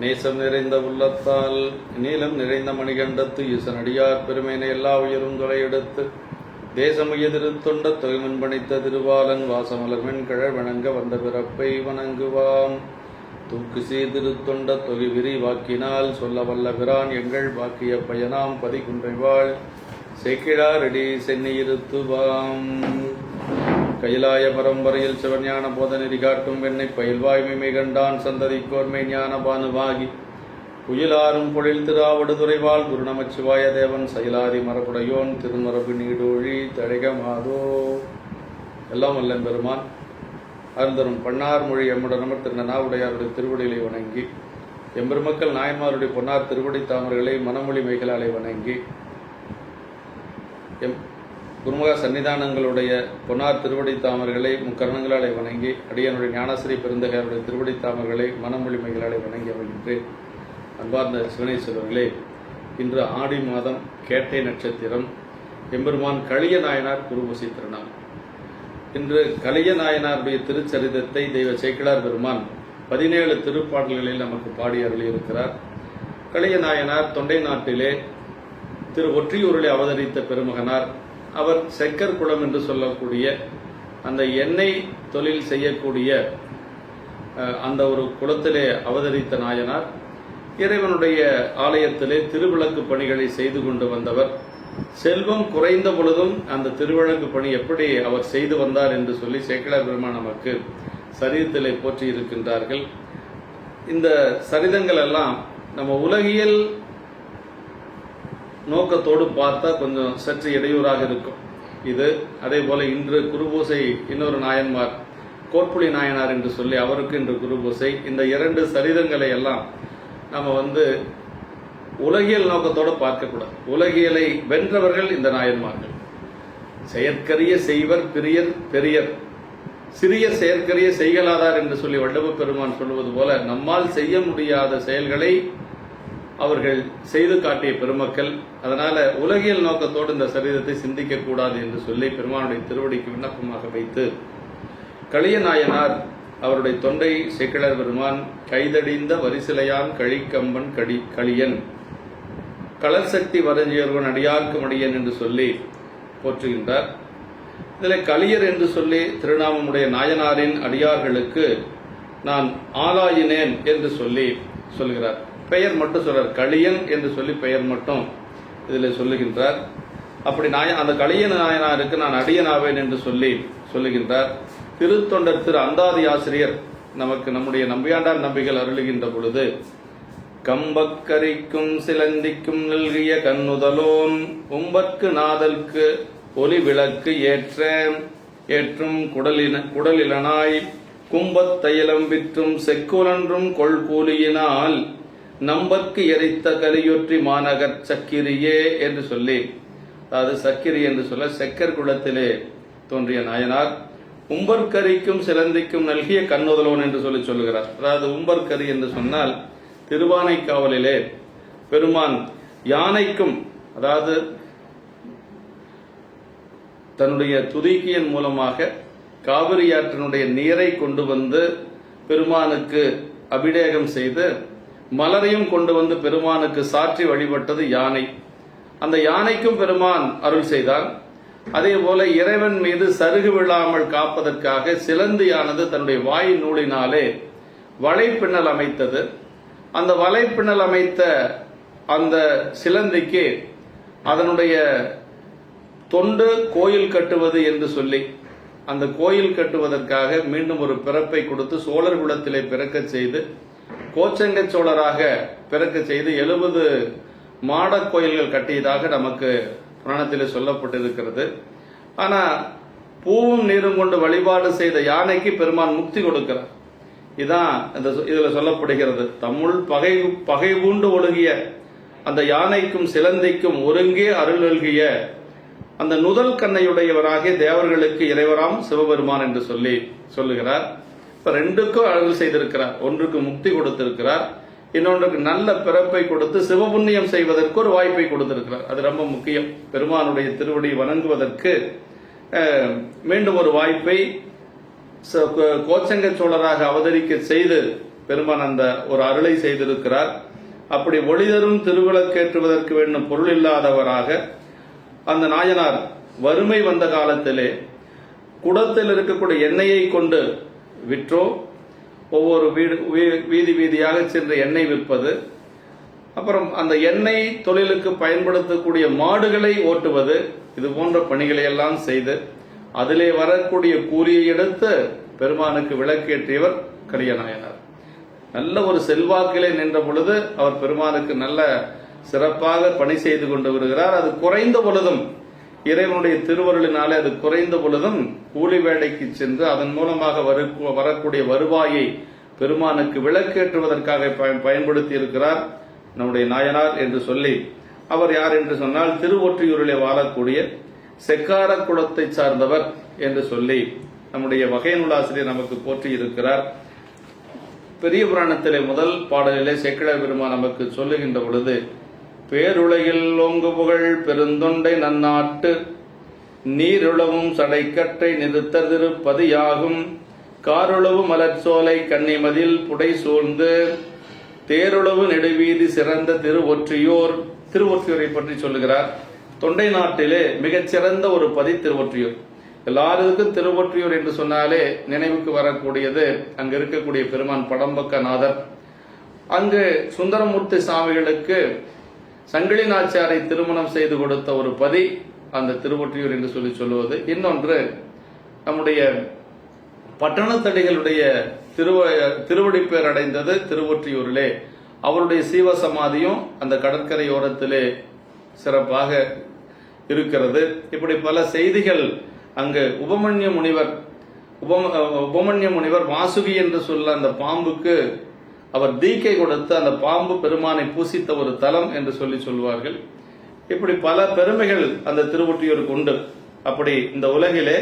நேசம் நிறைந்த உள்ளத்தால் நீலம் நிறைந்த மணிகண்டத்து ஈசனடியார் பெருமையினை எல்லா உயரும் தொலையெடுத்து தேசமுய திருத்தொண்ட தொகைமன் பணித்த திருவாலன் வாசமலர்மென் கழல் வணங்க வந்த பிறப்பை வணங்குவாம். தூக்கு சீர்திருத்தொண்ட தொகை விரி வாக்கினால் சொல்ல வல்ல பிரான் எங்கள் வாக்கிய பயனாம் பதிகுன்றைவாள் செக்கிழாரடி சென்னியிருத்துவாம். கைலாய பரம்பரையில் சிவஞான போதநெறி காட்டும் வெண்ணை பயில்வாய்மை கண்டான் சந்ததிக்கோர்மை ஞான பானுவாகி புயலாரும் பொழில் திராவடுதுறைவாள் குரு நமச்சிவாய தேவன் சைலாதி மரபுடையோன் திருமரபு நீடோழி தழைகமாதோ. எல்லாம் வல்ல பெருமான் அருந்தரும் பன்னார் மொழி எம்முடனமர் திருநாவுடையாருடைய திருவடிகளை வணங்கி எம்பெருமக்கள் நாயன்மாருடைய பொன்னார் திருவடி தாமர்களை மனமொழி மைகளாலை வணங்கி குருமுக சன்னிதானங்களுடைய பொன்னார் திருவடி தாமர்களை முக்கரணங்களாலே வணங்கி அடியனுடைய ஞானஸ்ரீ பெருந்தகையாருடைய திருவடி தாமர்களை மனமொழிமைகளாலே வணங்கி அமைகின்றேன். அன்பார்ந்த சிவனேஸ்வரர்களே, இன்று ஆடி மாதம் கேட்டை நட்சத்திரம், எம்பெருமான் கலிய நாயனார் குருபூசி திருநாள். இன்று கலிய நாயனாருடைய திருச்சரிதத்தை தெய்வ சேக்கிழார் பெருமான் 17 திருப்பாடல்களில் நமக்கு பாடி அருளியிருக்கிறார். கலிய நாயனார் தொண்டை நாட்டிலே திரு ஒற்றியூரிலே அவதரித்த பெருமகனார். அவர் செக்கர் குளம் என்று சொல்லக்கூடிய அந்த எண்ணெய் தொழில் செய்யக்கூடிய அந்த ஒரு குளத்திலே அவதரித்த நாயனார். இறைவனுடைய ஆலயத்திலே திருவிளக்கு பணிகளை செய்து கொண்டு வந்தவர். செல்வம் குறைந்த பொழுதும் அந்த திருவிளக்கு பணி எப்படி அவர் செய்து வந்தார் என்று சொல்லி சேக்கிழார் பெருமான் நமக்கு சரித்திலே போற்றி இருக்கின்றார்கள். இந்த சரிதங்கள் எல்லாம் நம்ம உலகியல் நோக்கத்தோடு பார்த்தா கொஞ்சம் சற்று இடையூறாக இருக்கும். இது அதே போல இன்று குருபூசை இன்னொரு நாயன்மார் கோட்புலி நாயனார் என்று சொல்லி அவருக்கு இன்று குருபூசை. இந்த 2 சரிதங்களை எல்லாம் நம்ம உலகியல் நோக்கத்தோடு பார்க்கக்கூடாது. உலகியலை வென்றவர்கள் இந்த நாயன்மார்கள். செயற்கரிய செய்வர் பிரியர் பெரியர், சிறிய செயற்கரிய செய்கலாதார் என்று சொல்லி வள்ளுவ பெருமான் சொல்வது போல நம்மால் செய்ய முடியாத செயல்களை அவர்கள் செய்து காட்டிய பெருமக்கள். அதனால உலகியல் நோக்கத்தோடு இந்த சரிதத்தை சிந்திக்க கூடாது என்று சொல்லி பெருமானுடைய திருவடிக்கு விண்ணப்பமாக வைத்து கலிய நாயனார் அவருடைய தொண்டை சேக்கிழார் பெருமான் கைதடிந்த வரிசிலையான் கழிக்கம்பன் களியன் களர் சக்தி வரஞ்சியர்வன் அடியார்க்கு மடியன் என்று சொல்லி போற்றுகின்றார். இதில் கலியர் என்று சொல்லி திருநாமமுடைய நாயனாரின் அடியார்களுக்கு நான் ஆளாயினேன் என்று சொல்லி சொல்கிறார். பெயர் மட்டும் சொல்றார், களியன் என்று சொல்லி பெயர் மட்டும் இதில் சொல்லுகின்றார். அப்படி அந்த களியன் நாயனாருக்கு நான் அடியனாவேன் என்று சொல்லி சொல்லுகின்றார். திருத்தொண்டர் திரு அந்தாதி ஆசிரியர் நமக்கு நம்முடைய நம்பியாண்டார் நம்பிகள் அருளுகின்ற பொழுது கம்பக்கரிக்கும் சிலந்திக்கும் நல்கிய கண்ணுதலோன் உம்பற்கு நாதற்கு ஒளி விளக்கு ஏற்றும் குடலிலனாய் கும்பத் தைலம் விற்றும் செக்குலன்றும் கொள்கூலியினால் நம்பற்கு எரித்த கலியொற்றி மாநகர் சக்கிரியே என்று சொல்லி, அதாவது சக்கிரி என்று சொல்ல செக்கர் குளத்திலே தோன்றிய நாயனார் உம்பர்கரிக்கும் சிலந்திக்கும் நல்கிய கண்ணுதலோன் என்று சொல்லி சொல்லுகிறார். அதாவது உம்பர்கரி என்று சொன்னால் திருவானைக்காவலிலே பெருமான் யானைக்கும், அதாவது தன்னுடைய துதிக்கியின் மூலமாக காவிரியாற்றினுடைய நீரை கொண்டு வந்து பெருமானுக்கு அபிஷேகம் செய்து மலரையும் கொண்டு வந்து பெருமானுக்கு சாற்றி வழிபட்டது யானை. அந்த யானைக்கும் பெருமான் அருள் செய்தார். அதே போல இறைவன் மீது சருகு விழாமல் காப்பதற்காக சிலந்தியானது தன்னுடைய வாய் நூலினாலே வலைப்பின்னல் அமைத்தது. அந்த வலைப்பின்னல் அமைத்த அந்த சிலந்திக்கு அதனுடைய தொண்டு கோயில் கட்டுவது என்று சொல்லி அந்த கோயில் கட்டுவதற்காக மீண்டும் ஒரு பிறப்பை கொடுத்து சோழர் குலத்திலே பிறக்க செய்து கோச்சங்க சோழராக பிறக்க செய்து 70 மாடக் கோயில்கள் கட்டியதாக நமக்கு புராணத்திலே சொல்லப்பட்டிருக்கிறது. ஆனா பூவும் நீரும் கொண்டு வழிபாடு செய்த யானைக்கு பெருமான் முக்தி கொடுக்கிறார். இதான் இதுல சொல்லப்படுகிறது. தம்முள் பகை பூண்டு ஒழுகிய அந்த யானைக்கும் சிலந்திக்கும் ஒருங்கே அருள் நல்கிய அந்த நுதல் கண்ணையுடையவராகிய தேவர்களுக்கு இறைவராம் சிவபெருமான் என்று சொல்லி சொல்லுகிறார். இப்ப 2க்கும் அருள் செய்திருக்கிறார். ஒன்றுக்கு முக்தி கொடுத்திருக்கிறார், இன்னொன்றுக்கு நல்ல பிறப்பை கொடுத்து சிவபுண்ணியம் செய்வதற்கு ஒரு வாய்ப்பை கொடுத்திருக்கிறார். அது ரொம்ப முக்கியம். பெருமானுடைய திருவடி வணங்குவதற்கு மீண்டும் ஒரு வாய்ப்பை கோச்சங்க சோழராக அவதரிக்க செய்து பெருமான் அந்த ஒரு அருளை செய்திருக்கிறார். அப்படி ஒளிதரும் திருவிளக்கேற்றுவதற்கு வேண்டும் பொருள் இல்லாதவராக அந்த நாயனார் வறுமை வந்த காலத்திலே குடத்தில் இருக்கக்கூடிய எண்ணெயை கொண்டு விற்றோ, ஒவ்வொரு வீதி வீதியாக சென்று எண்ணெய் விற்பது, அப்புறம் அந்த எண்ணெய் தொழிலுக்கு பயன்படுத்தக்கூடிய மாடுகளை ஓட்டுவது, இது போன்ற பணிகளை எல்லாம் செய்து அதிலே வரக்கூடிய கூலியை எடுத்து பெருமானுக்கு விளக்கேற்றியவர் கலியநாயனார். நல்ல ஒரு செல்வாக்கிலே நின்ற பொழுது அவர் பெருமானுக்கு நல்ல சிறப்பாக பணி செய்து கொண்டு வருகிறார். அது குறைந்த பொழுதும், இறைவனுடைய திருவருளினாலே அது குறைந்த பொழுதும் கூலி வேலைக்கு சென்று அதன் மூலமாக வரக்கூடிய வருவாயை பெருமானுக்கு விளக்கேற்றுவதற்காக பயன்படுத்தி இருக்கிறார் நம்முடைய நாயனார் என்று சொல்லி, அவர் யார் என்று சொன்னால் திருவொற்றியூரிலே வாழக்கூடிய செக்கார குலத்தை சார்ந்தவர் என்று சொல்லி நம்முடைய வகை நூலாசிரியர் நமக்கு போற்றி இருக்கிறார். பெரிய புராணத்திலே முதல் பாடலிலே சேக்கிழார் பெருமான் நமக்கு சொல்லுகின்ற பொழுது, பேருலகில் ஓங்கு புகழ் பெருந்தொண்டை நன்னாட்டு நீருளவும் சடைக்கட்டை நிறுத்த திருப்பதியாகும் காருளவு மலர்ச்சோலை கன்னிமதில் புடை சூழ்ந்து தேருளவு நெடுவீதி சிறந்த திருவொற்றியூரை பற்றி சொல்லுகிறார். தொண்டை நாட்டிலே மிகச்சிறந்த ஒரு பதி திருவொற்றியூர். எல்லாருக்கும் திருவொற்றியூர் என்று சொன்னாலே நினைவுக்கு வரக்கூடியது அங்கு இருக்கக்கூடிய பெருமான் படம்பக்கநாதர். அங்கு சுந்தரமூர்த்தி சாமிகளுக்கு சங்கிலி நாச்சியாரை திருமணம் செய்து கொடுத்த ஒரு பதி அந்த திருவொற்றியூர் என்று சொல்லுவது. இன்னொன்று, நம்முடைய பட்டணத்தடிகளுடைய திருவடிப்பேர் அடைந்தது திருவொற்றியூரிலே. அவருடைய சீவசமாதியும் அந்த கடற்கரையோரத்திலே சிறப்பாக இருக்கிறது. இப்படி பல செய்திகள் அங்கு உபமன்ய முனிவர் வாசுகி என்று சொல்ல அந்த பாம்புக்கு அவர் தீக்கை கொடுத்து அந்த பாம்பு பெருமானை பூசித்த ஒரு தலம் என்று சொல்லுவார்கள். இப்படி பல பெருமைகள் அந்த திருவொற்றியூருக்கு உண்டு. அப்படி இந்த உலகிலே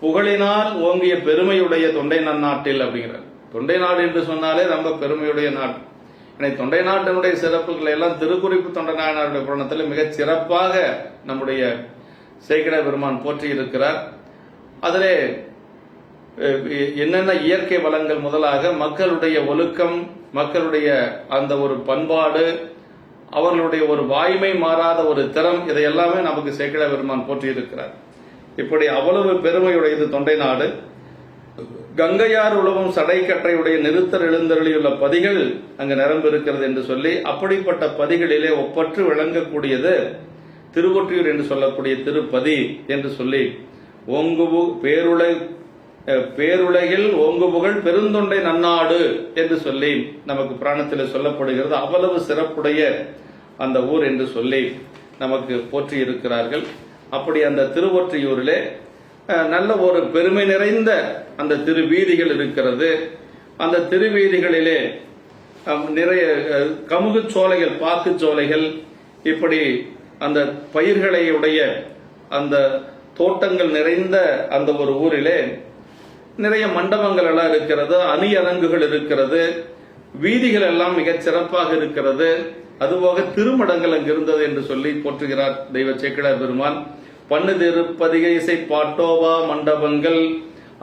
புகழினால் ஓங்கிய பெருமையுடைய தொண்டை நன்னாட்டில் அப்படிங்கிறார். தொண்டை நாடு என்று சொன்னாலே ரொம்ப பெருமையுடைய நாடு. தொண்டை நாட்டினுடைய சிறப்புகளை எல்லாம் திருக்குறிப்பு தொண்டை நாயனாருடைய புராணத்தில் மிகச் சிறப்பாக நம்முடைய சேக்கிழார் பெருமான் போற்றி இருக்கிறார். அதிலே என்னென்ன இயற்கை வளங்கள் முதலாக மக்களுடைய ஒழுக்கம், மக்களுடைய அந்த ஒரு பண்பாடு, அவர்களுடைய ஒரு வாய்மை மாறாத ஒரு திறம், இதை எல்லாமே நமக்கு சேக்கிழார் பெருமான் போற்றி இருக்கிறார். இப்படி அவ்வளவு பெருமையுடையது தொண்டை நாடு. கங்கையார் உழவும் சடைக்கற்றையுடைய நிறுத்தர் எழுந்தருளியுள்ள பதிகள் அங்கு நிரம்பு இருக்கிறது என்று சொல்லி, அப்படிப்பட்ட பதிகளிலே ஒப்பற்று விளங்கக்கூடியது திருவொற்றியூர் என்று சொல்லக்கூடிய திருப்பதி என்று சொல்லி, பேருலகில் ஓங்குபுகழ் பெருந்தொண்டை நன்னாடு என்று சொல்லி நமக்கு புராணத்தில் சொல்லப்படுகிறது. அவ்வளவு சிறப்புடைய அந்த ஊர் என்று சொல்லி நமக்கு போற்றி இருக்கிறார்கள். அப்படி அந்த திருவொற்றியூரிலே நல்ல ஒரு பெருமை நிறைந்த அந்த திருவீதிகள் இருக்கிறது. அந்த திருவீதிகளிலே நிறைய கமுகு சோலைகள், பாக்கு சோலைகள், இப்படி அந்த பயிர்களை உடைய அந்த தோட்டங்கள் நிறைந்த அந்த ஒரு ஊரிலே நிறைய மண்டபங்கள் எல்லாம் இருக்கிறது, அணியரங்குகள் இருக்கிறது, வீதிகள் எல்லாம் மிகச் சிறப்பாக இருக்கிறது. அதுபோக திருமடங்கள் அங்கு இருந்தது என்று சொல்லி போற்றுகிறார் தெய்வ சேக்கிழார் பெருமான். பண்ணு திருப்பதிகை இசை பாட்டோவா மண்டபங்கள்,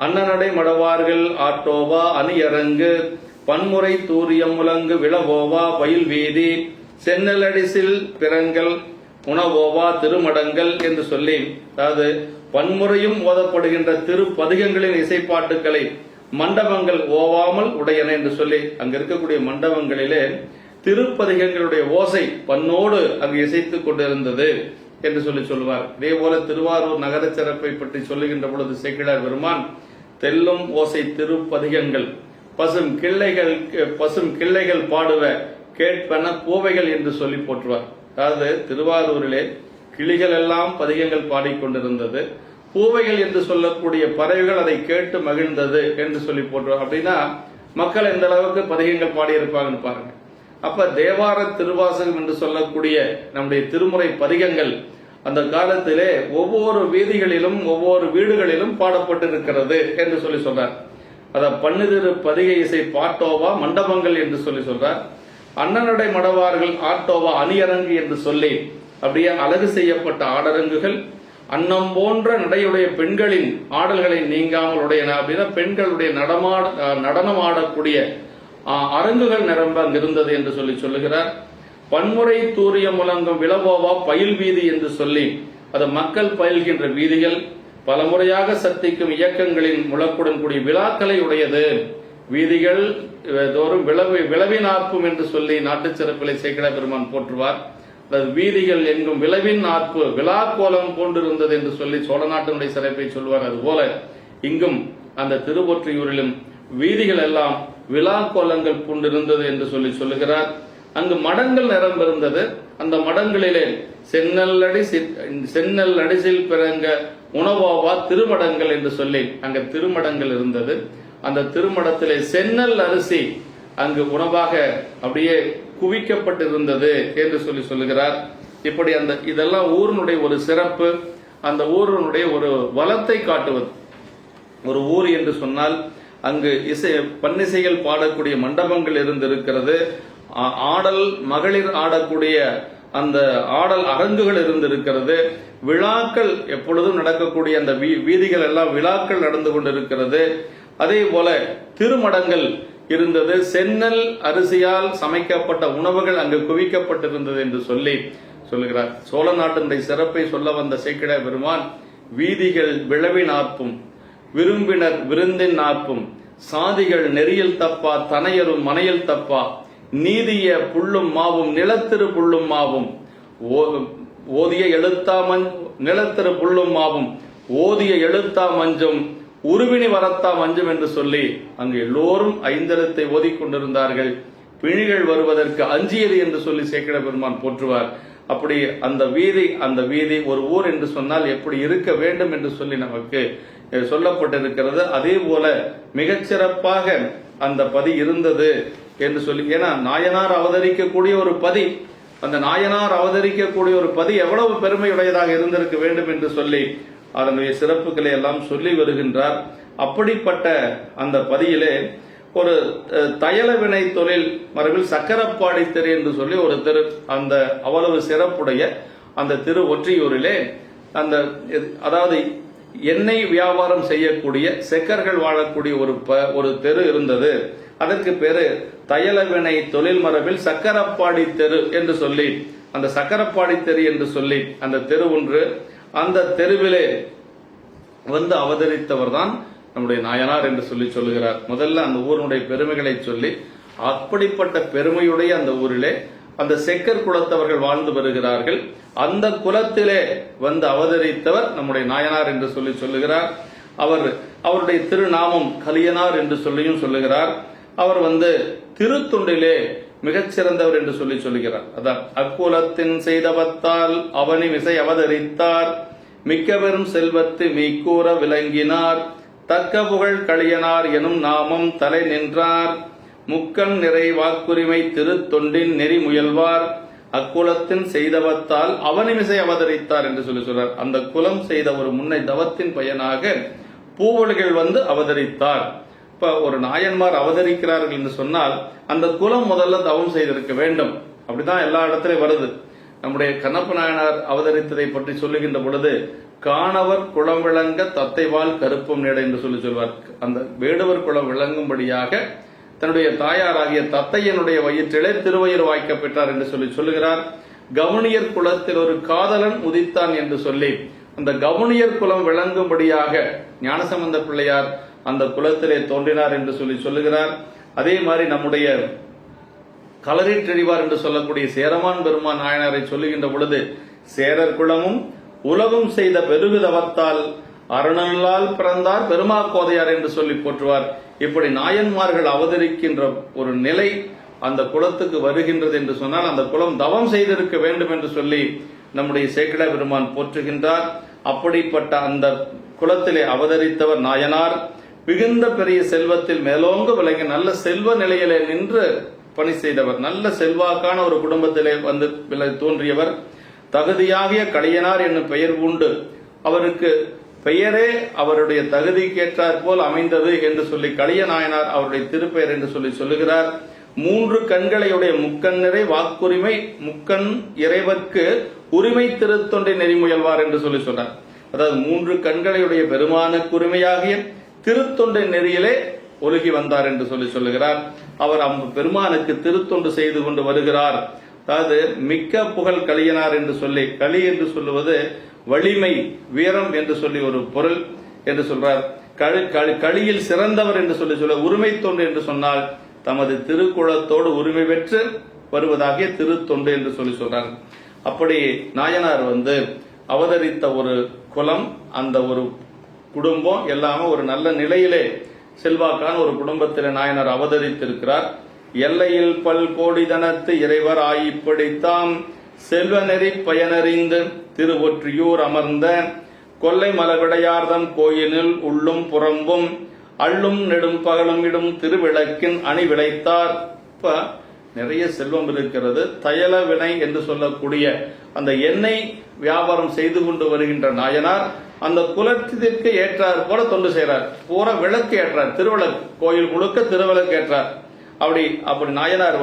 அன்னநடை மடவார்கள் ஆட்டோவா அணியரங்கு, பன்முறை தூரியம் முழங்கு விளவோவா பயில் வீதி, சென்னலடிசில் பிறங்கள் உணவோவா திருமடங்கள் என்று சொல்லி, அதாவது பன்முறையும் ஓதப்படுகின்ற திருப்பதிகங்களின் இசைப்பாட்டுக்களை மண்டபங்கள் ஓவாமல் உடையன என்று சொல்லி, அங்க இருக்கக்கூடிய மண்டபங்களிலே திருப்பதிகங்களுடைய ஓசை பண்ணோடு அங்கு இசைத்துக் கொண்டிருந்தது என்று சொல்லுவார். இதே போல திருவாரூர் நகர சிறப்பை பற்றி சொல்லுகின்ற பொழுது சேக்கிழார் பெருமான் தெல்லும் ஓசை திருப்பதிகங்கள் பசும் கிள்ளைகள் பாடுவ கேட்பன பூவைகள் என்று சொல்லி போற்றுவார். அதாவது திருவாரூரிலே கிளிகள் எல்லாம் பதிகங்கள் பாடிக்கொண்டிருந்தது, பூவைகள் என்று சொல்லக்கூடிய பறவைகள் அதை கேட்டு மகிழ்ந்தது என்று சொல்லி போற்றுவார். அப்படின்னா மக்கள் எந்த அளவுக்கு பதிகங்கள் பாடியிருப்பாங்கன்னு பாருங்க. அப்ப தேவார திருவாசகம் என்று சொல்லக்கூடிய நம்முடைய திருமுறை பதிகங்கள் அந்த காலத்திலே ஒவ்வொரு வீதிகளிலும் ஒவ்வொரு வீடுகளிலும் பாடப்பட்டிருக்கிறது என்று சொல்றார். அத பன்னிதிரு பதிகை இசை பாட்டோவா மண்டபங்கள் என்று சொல்றார். அன்னநடை மடவார்கள் ஆட்டோவா அணியரங்கு என்று சொல்லி அப்படியே அழகு செய்யப்பட்ட ஆடரங்குகள், அன்னம் போன்ற நடையுடைய பெண்களின் ஆடல்களை நீங்காமல் உடையன. அப்படின்னா பெண்களுடைய நடனம் ஆடக்கூடிய அரங்குகள் நிரம்ப அங்கு இருந்தது என்று சொல்லுகிறார். பன்முறை தூரிய முழங்கும் விளவோவா பயில் வீதி என்று சொல்லி அது மக்கள் பயில்கின்ற வீதிகள், பல முறையாக சர்த்திக்கும் இயக்கங்களின் முழக்குடன் கூடிய விழாக்களை உடையது. வீதிகள் தோறும் விளவின் ஆர்ப்பும் என்று சொல்லி நாட்டு சிறப்பிலை சேக்கிழார் பெருமான் போற்றுவார். அதாவது வீதிகள் எங்கும் விளவின் ஆர்ப்பு விழா கோலம் போன்றிருந்தது என்று சொல்லி சோழ நாட்டினுடைய சிறப்பை சொல்வார். அதுபோல இங்கும் அந்த திருவொற்றியூரிலும் வீதிகள் எல்லாம் விழா கோலங்கள் பூண்டிருந்தது என்று சொல்லுகிறார். அங்கு மடங்கள் நிரம்பிருந்தது. அந்த மடங்களிலே சென்னல் அடிசில் பிறங்க உணவாவா திருமடங்கள் என்று சொல்லி அங்க திருமடங்கள் இருந்தது. அந்த திருமடத்திலே சென்னல் அரிசி அங்கு உணவாக அப்படியே குவிக்கப்பட்டிருந்தது என்று சொல்லுகிறார். இப்படி இதெல்லாம் ஊரினுடைய ஒரு சிறப்பு, அந்த ஊரினுடைய ஒரு வளத்தை காட்டுவது. ஒரு ஊர் என்று சொன்னால் அங்கு பன்னிசைகள் பாடக்கூடிய மண்டபங்கள் இருந்திருக்கிறது. ஆடல் மகளிர் ஆடக்கூடிய அந்த ஆடல் அரங்குகள் இருந்திருக்கிறது. விழாக்கள் எப்பொழுதும் நடக்கக்கூடிய அந்த வீதிகள் எல்லாம் விழாக்கள் நடந்து கொண்டிருக்கிறது. அதே போல திருமடங்கள் இருந்தது. சென்னல் அரிசியால் சமைக்கப்பட்ட உணவுகள் அங்கு குவிக்கப்பட்டிருந்தது என்று சொல்லுகிறார். சோழ நாட்டினுடைய சிறப்பை சொல்ல வந்த சேக்கிழார் பெருமான் வீதிகள் விளவின் ஆர்ப்பும் விரும்பினர் விருந்தின் ஆர்ப்பும் சாதிகள் நெறியில் தப்பா தனையரும் மனையில் தப்பா நீதிய புள்ளும் மாவும் நிலத்திரு புள்ளும் மாவும் ஓதிய எழுத்தா நிலத்திரு புள்ளும் மாவும் ஓதிய எழுத்தா மஞ்சும் உருவினி வரத்தா மஞ்சும் என்று சொல்லி அங்கு எல்லோரும் ஐந்தெழுத்தை ஓதிக்கொண்டிருந்தார்கள். பிணிகள் வருவதற்கு அஞ்சியது என்று சொல்லி சேக்கிழார் பெருமான் போற்றுவார். அப்படி அந்த வீதி ஒரு ஊர் என்று சொன்னால் எப்படி இருக்க வேண்டும் என்று சொல்லி நமக்கு சொல்லப்பட்டிருக்கிறது. அதே போல மிகச்சிறப்பாக அந்த பதி இருந்தது என்று சொல்லி, ஏன்னா நாயனார் அவதரிக்கக்கூடிய ஒரு பதி, அந்த நாயனார் அவதரிக்கக்கூடிய ஒரு பதி எவ்வளவு பெருமையுடையதாக இருந்திருக்க வேண்டும் என்று சொல்லி அதனுடைய சிறப்புகளை எல்லாம் சொல்லி வருகின்றார். அப்படிப்பட்ட அந்த பதியிலே ஒரு தையல வினை தொழில் மரபில் சக்கரப்பாடி தெரு என்று சொல்லி ஒரு தெரு, அந்த அவ்வளவு சிறப்புடைய அந்த திரு ஒற்றியூரிலே அதாவது எண்ணெய் வியாபாரம் செய்யக்கூடிய செக்கர்கள் வாழக்கூடிய ஒரு தெரு இருந்தது. அதற்கு பேரு தையலவினை தொழில் மரபில் சக்கரப்பாடி தெரு என்று சொல்லி அந்த சக்கரப்பாடி தெரு என்று சொல்லி அந்த தெரு ஒன்று, அந்த தெருவிலே அவதரித்தவர் தான் நம்முடைய நாயனார் என்று சொல்லுகிறார். முதல்ல அந்த ஊருடைய பெருமைகளை சொல்லி, அப்படிப்பட்ட பெருமையுடைய அந்த ஊரிலே அந்த செக்கர் குலத்தவர்கள் வாழ்ந்து வருகிறார்கள். அந்த குலத்திலே அவதரித்தவர் நம்முடைய நாயனார் என்று சொல்லுகிறார். அவருடைய திருநாமம் கலியனார் என்று சொல்லுகிறார். அவர் திருத்தொண்டிலே மிகச்சிறந்தவர் என்று சொல்லுகிறார். அதான் அக்குலத்தின் செய்தவத்தால் அவனி மிசை அவதரித்தார், மிக்க பெரும் செல்வத்து மீக்கூற விளங்கினார், தக்க புகழ் கலியனார் எனும் நாமம் தலை நின்றார், முக்கண் நிறை வாக்குரிமை திருத்தொண்டின் நெறி முயல்வார், அக்குலத்தின் செய்தவத்தால் அவனிமிசை அவதரித்தார் என்று சொல்றார். அந்த குலம் செய்த ஒரு முன்னை தவத்தின் பயனாக பூவொழிகள் அவதரித்தார். இப்ப ஒரு நாயன்மார் அவதரிக்கிறார்கள் என்று சொன்னால் அந்த குலம் முதல்ல தவம் செய்திருக்க வேண்டும். அப்படிதான் எல்லா இடத்திலையும் வருது. நம்முடைய கண்ணப்ப நாயனார் அவதரித்ததை பற்றி சொல்லுகின்ற பொழுது காணவர் குளம் விளங்க தத்தைவால் கருப்பம் நேட என்று சொல்வார். அந்த வேடுவர் குளம் விளங்கும்படியாக தன்னுடைய தாயாராகிய தத்தையனுடைய வயிற்றிலே திருவயிறு வாய்க்க பெற்றார் என்று சொல்லுகிறார். கவுனியர் குலத்தில் ஒரு காதலன் உதித்தான் என்று சொல்லி அந்த கவுனியர் குலம் விளங்கும்படியாக ஞானசம்பந்த பிள்ளையார் அந்த குலத்திலே தோன்றினார் என்று சொல்லுகிறார். அதே மாதிரி நம்முடைய களரிற்றெறிவார் என்று சொல்லக்கூடிய சேரமான் பெருமான் நாயனாரை சொல்லுகின்ற பொழுது சேரர் குலமும் உலகம் செய்த பெருகுதவத்தால் அருணல்லால் பிறந்தார் பெருமா கோதையார் என்று சொல்லி போற்றுவார். இப்படி நாயன்மார்கள் அவதரிக்கின்ற ஒரு நிலை அந்த குலத்துக்கு வருகின்றது என்று சொன்னால் அந்த குலம் தவம் செய்திருக்க வேண்டும் என்று சொல்லி நம்முடைய சேக்கிழார் பெருமான் போற்றுகின்றார். அப்படிப்பட்ட அந்த குலத்திலே அவதரித்தவர் நாயனார். மிகுந்த பெரிய செல்வத்தில் மேலோங்க விளங்கி நல்ல செல்வ நிலையிலே நின்று பணி செய்தவர். நல்ல செல்வாக்கான ஒரு குடும்பத்திலே தோன்றியவர். தகுதியாகிய கலியனார் என்னும் பெயர் உண்டு. அவருக்கு பெயரே அவருடைய தகுதிக்கேற்றாற் போல் அமைந்தது என்று சொல்லி கலிய நாயனார் அவருடைய திருப்பெயர் என்று சொல்லுகிறார். 3 கண்களையுடைய முக்கண் நிறை வாக்குரிமை முக்கண் இறைவர்க்கு உரிமை திருத்தொண்டை நெறிமுயல்வார் என்று சொல்றார். அதாவது 3 கண்களையுடைய பெருமானுக்கு உரிமையாகிய திருத்தொண்டை நெறியிலே ஒழுகி வந்தார் என்று சொல்லுகிறார். அவர் பெருமானுக்கு திருத்தொண்டு செய்து கொண்டு வருகிறார். அதாவது மிக்க புகழ் கலியனார் என்று சொல்லி, களி என்று சொல்லுவது வலிமை, வீரம் என்று சொல்லி ஒரு பொருள் என்று சொல்றார். களியில் சிறந்தவர் என்று சொல்ல உரிமை தொண்டு என்று சொன்னால் தமது திருக்குளத்தோடு உரிமை பெற்று வருவதாகிய திருத்தொண்டு என்று சொல்றார். அப்படி நாயனார் அவதரித்த ஒரு குலம், அந்த ஒரு குடும்பம் எல்லாமே ஒரு நல்ல நிலையிலே செல்வாக்கான ஒரு குடும்பத்தில் நாயனார் அவதரித்திருக்கிறார். எல்லையில் பல் கோடிதனத்து இறைவர் ஆயிப்படித்தாம் செல்வ நெறி பயனறிந்து திருவொற்றியூர் அமர்ந்த கொல்லை மலவிடையார்தம் கோயிலில் உள்ளும் புறம்பும் அள்ளும் நெடும் பகலும் இடும் திருவிளக்கின் அணி விளைத்தார். இப்ப நிறைய செல்வம் இருக்கிறது. தயல வினை என்று சொல்லக்கூடிய அந்த எண்ணெய் வியாபாரம் செய்து கொண்டு வருகின்ற நாயனார் அந்த குலத்திற்கு ஏற்றார் போல தொண்டு செய்கிறார். பூரா விளக்கு ஏற்றார், திருவிளக்கு, கோயில் முழுக்க திருவிளக்கு ஏற்றார். அப்படி நாயனார்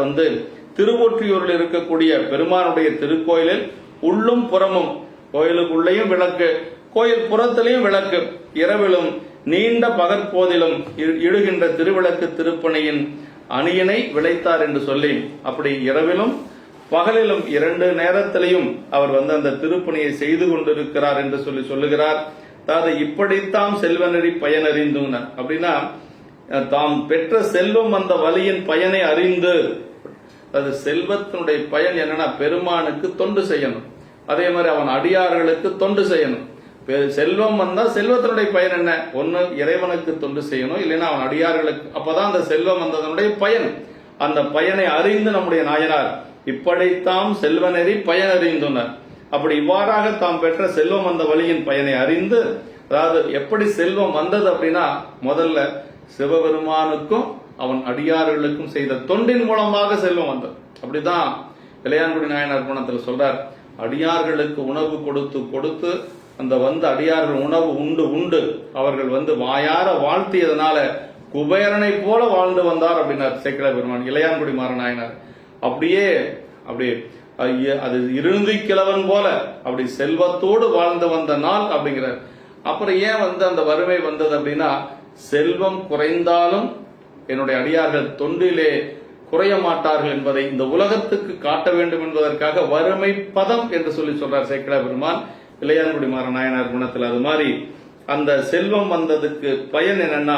திருவொற்றியூரில் இருக்கக்கூடிய பெருமானுடைய திருக்கோயிலில் உள்ளும் புறமும், கோயிலுக்குள்ளேயும் விளக்கு, கோயில் புறத்திலையும் விளக்கு, இரவிலும் நீண்ட பகற்போதிலும் இடுகின்ற திருவிளக்கு திருப்பணியின் அணியினை விளைத்தார் என்று சொல்லி, அப்படி இரவிலும் பகலிலும் 2 நேரத்திலையும் அவர் அந்த திருப்பணியை செய்து கொண்டிருக்கிறார் என்று சொல்லுகிறார். அதாவது இப்படித்தான் செல்வநெறி பயனறிந்துனார். அப்படின்னா தாம் பெற்ற செல்வம் அந்த வழியின் பயனை அறிந்து, அது செல்வத்தினுடைய பயன் என்னன்னா பெருமானுக்கு தொண்டு செய்யணும், அதே மாதிரி அவன் அடியார்களுக்கு தொண்டு செய்யணும். செல்வம் வந்தா செல்வத்தினுடைய பயன் என்ன? ஒன்னு இறைவனுக்கு தொண்டு செய்யணும், இல்லைன்னா அவன் அடியார்களுக்கு. அப்பதான் அந்த செல்வம் வந்ததனுடைய பயன். அந்த பயனை அறிந்து நம்முடைய நாயனார் இப்படித்தாம் செல்வநெறி பயனறிந்துனர். அப்படி இவ்வாறாக தாம் பெற்ற செல்வம் வந்த வழியின் பயனை அறிந்து, அதாவது எப்படி செல்வம் வந்தது அப்படின்னா முதல்ல சிவபெருமானுக்கும் அவன் அடியார்களுக்கும் செய்த தொண்டின் மூலமாக செல்வம் வந்தது. அப்படிதான் இளையான்குடி நாயனார் புராணத்தில் சொல்றார். அடியார்களுக்கு உணவு கொடுத்து கொடுத்து அந்த அடியார்கள் உணவு உண்டு அவர்கள் வாயார வாழ்த்தியதனால குபேரனை போல வாழ்ந்து வந்தார் அப்படின்னார் சேக்கிழ பெருமான், இளையான்குடி மாற நாயனார். அப்படியே அது இருந்து கிழவன் போல அப்படி செல்வத்தோடு வாழ்ந்து வந்த நாள் அப்படிங்கிறார். அப்புறம் ஏன் அந்த வறுமை வந்தது அப்படின்னா, செல்வம் குறைந்தாலும் என்னுடைய அடியார்கள் தொண்டிலே குறைய மாட்டார்கள் என்பதை இந்த உலகத்துக்கு காட்ட வேண்டும் என்பதற்காக வறுமை பதம் என்று சொல்றார் சேக்கிழ பெருமான் இளையான்குடி மாற நாயனார் குணத்தில். அது மாதிரி அந்த செல்வம் வந்ததுக்கு பயன் என்னன்னா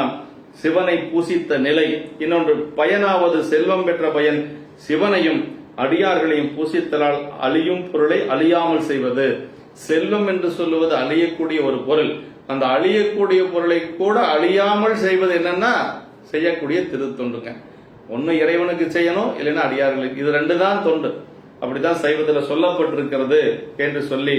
சிவனை பூசித்த நிலை. இன்னொன்று பயனாவது செல்வம் பெற்ற பயன் சிவனையும் அடியார்களையும் பூசித்தலால் அழியும் பொருளை அழியாமல் செய்வது. செல்வம் என்று சொல்லுவது அழியக்கூடிய ஒரு பொருள். அந்த அழியக்கூடிய பொருளை கூட அழியாமல் செய்வது என்னன்னா செய்யக்கூடிய திருத்தொண்டுங்க. ஒன்னு இறைவனுக்கு செய்யணும், இல்லைன்னா அடியார்களுக்கு. இது 2 தான் தொண்டு. அப்படிதான் சைவத்தில் சொல்லப்பட்டிருக்கிறது என்று சொல்லி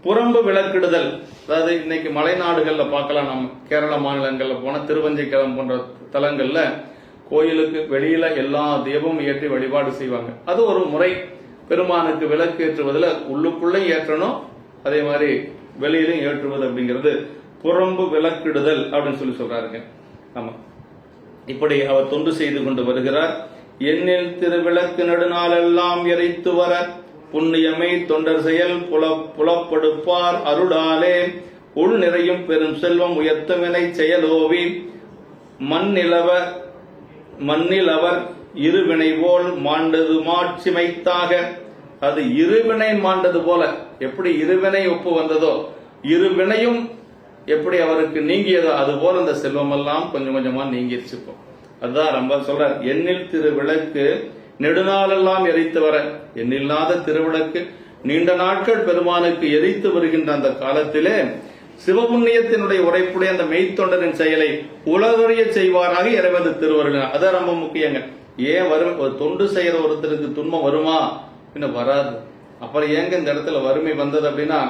புறம்பு விளக்கிடுதல். அதாவது இன்னைக்கு மலைநாடுகள்ல பார்க்கலாம், நம்ம கேரள மாநிலங்கள்ல போன திருவஞ்சிக்கிழம் போன்ற தலங்கள்ல கோயிலுக்கு வெளியில எல்லா தெய்வமும் ஏற்றி வழிபாடு செய்வாங்க. அது ஒரு முறை. பெருமானுக்கு விளக்கு ஏற்றுவதில் உள்ளுக்குள்ளே ஏற்றணும், அதே மாதிரி வெளியிலும் ஏற்றுவது அப்படிங்கிறது புறம்பு விளக்கிடுதல் அப்படின்னு சொல்றாருங்க. ஆமா, இப்படி அவர் தொண்டு செய்து கொண்டு வருகிறார். எண்ணில் திருவிளக்கு நெடுநாளெல்லாம் எரித்து வர புண்ணியமை தொண்டர் செயல் புலப்படுப்பார் அருளாலே உள் நிறையும் பெரும் செல்வம் உயர்த்துவினை செயலோவி மண்ணில் அவர் இருவினை போல் மாண்டது மாட்சிமைத்தாக. அது இருவினை மாண்டது போல, எப்படி இருவினை ஒப்பு வந்ததோ இருவினையும் எப்படி அவருக்கு நீங்கியதோ அது போல அந்த செல்வம் எல்லாம் கொஞ்சம் கொஞ்சமா நீங்கிருச்சு. அதுதான் ரொம்ப சொல்றார். எண்ணில் திருவிளக்கு நெடுநாளெல்லாம் எரித்து வர, எண்ணில்லாத திருவிளக்கு நீண்ட நாட்கள் பெருமானுக்கு எரித்து வருகின்ற அந்த காலத்திலே சிவபுண்ணியத்தினுடைய உரைப்புடைய அந்த மெய்த்தொண்டரின் செயலை உலகறிய செய்வாராக இறைவது திருவருள். அதான் ரொம்ப முக்கியங்க. ஏன் வறுமை? ஒரு தொண்டு செய்யற ஒருத்தருக்கு துன்பம் வருமா? இன்னும் வராது. அப்புறம் ஏங்க இந்த இடத்துல வறுமை வந்தது அப்படின்னா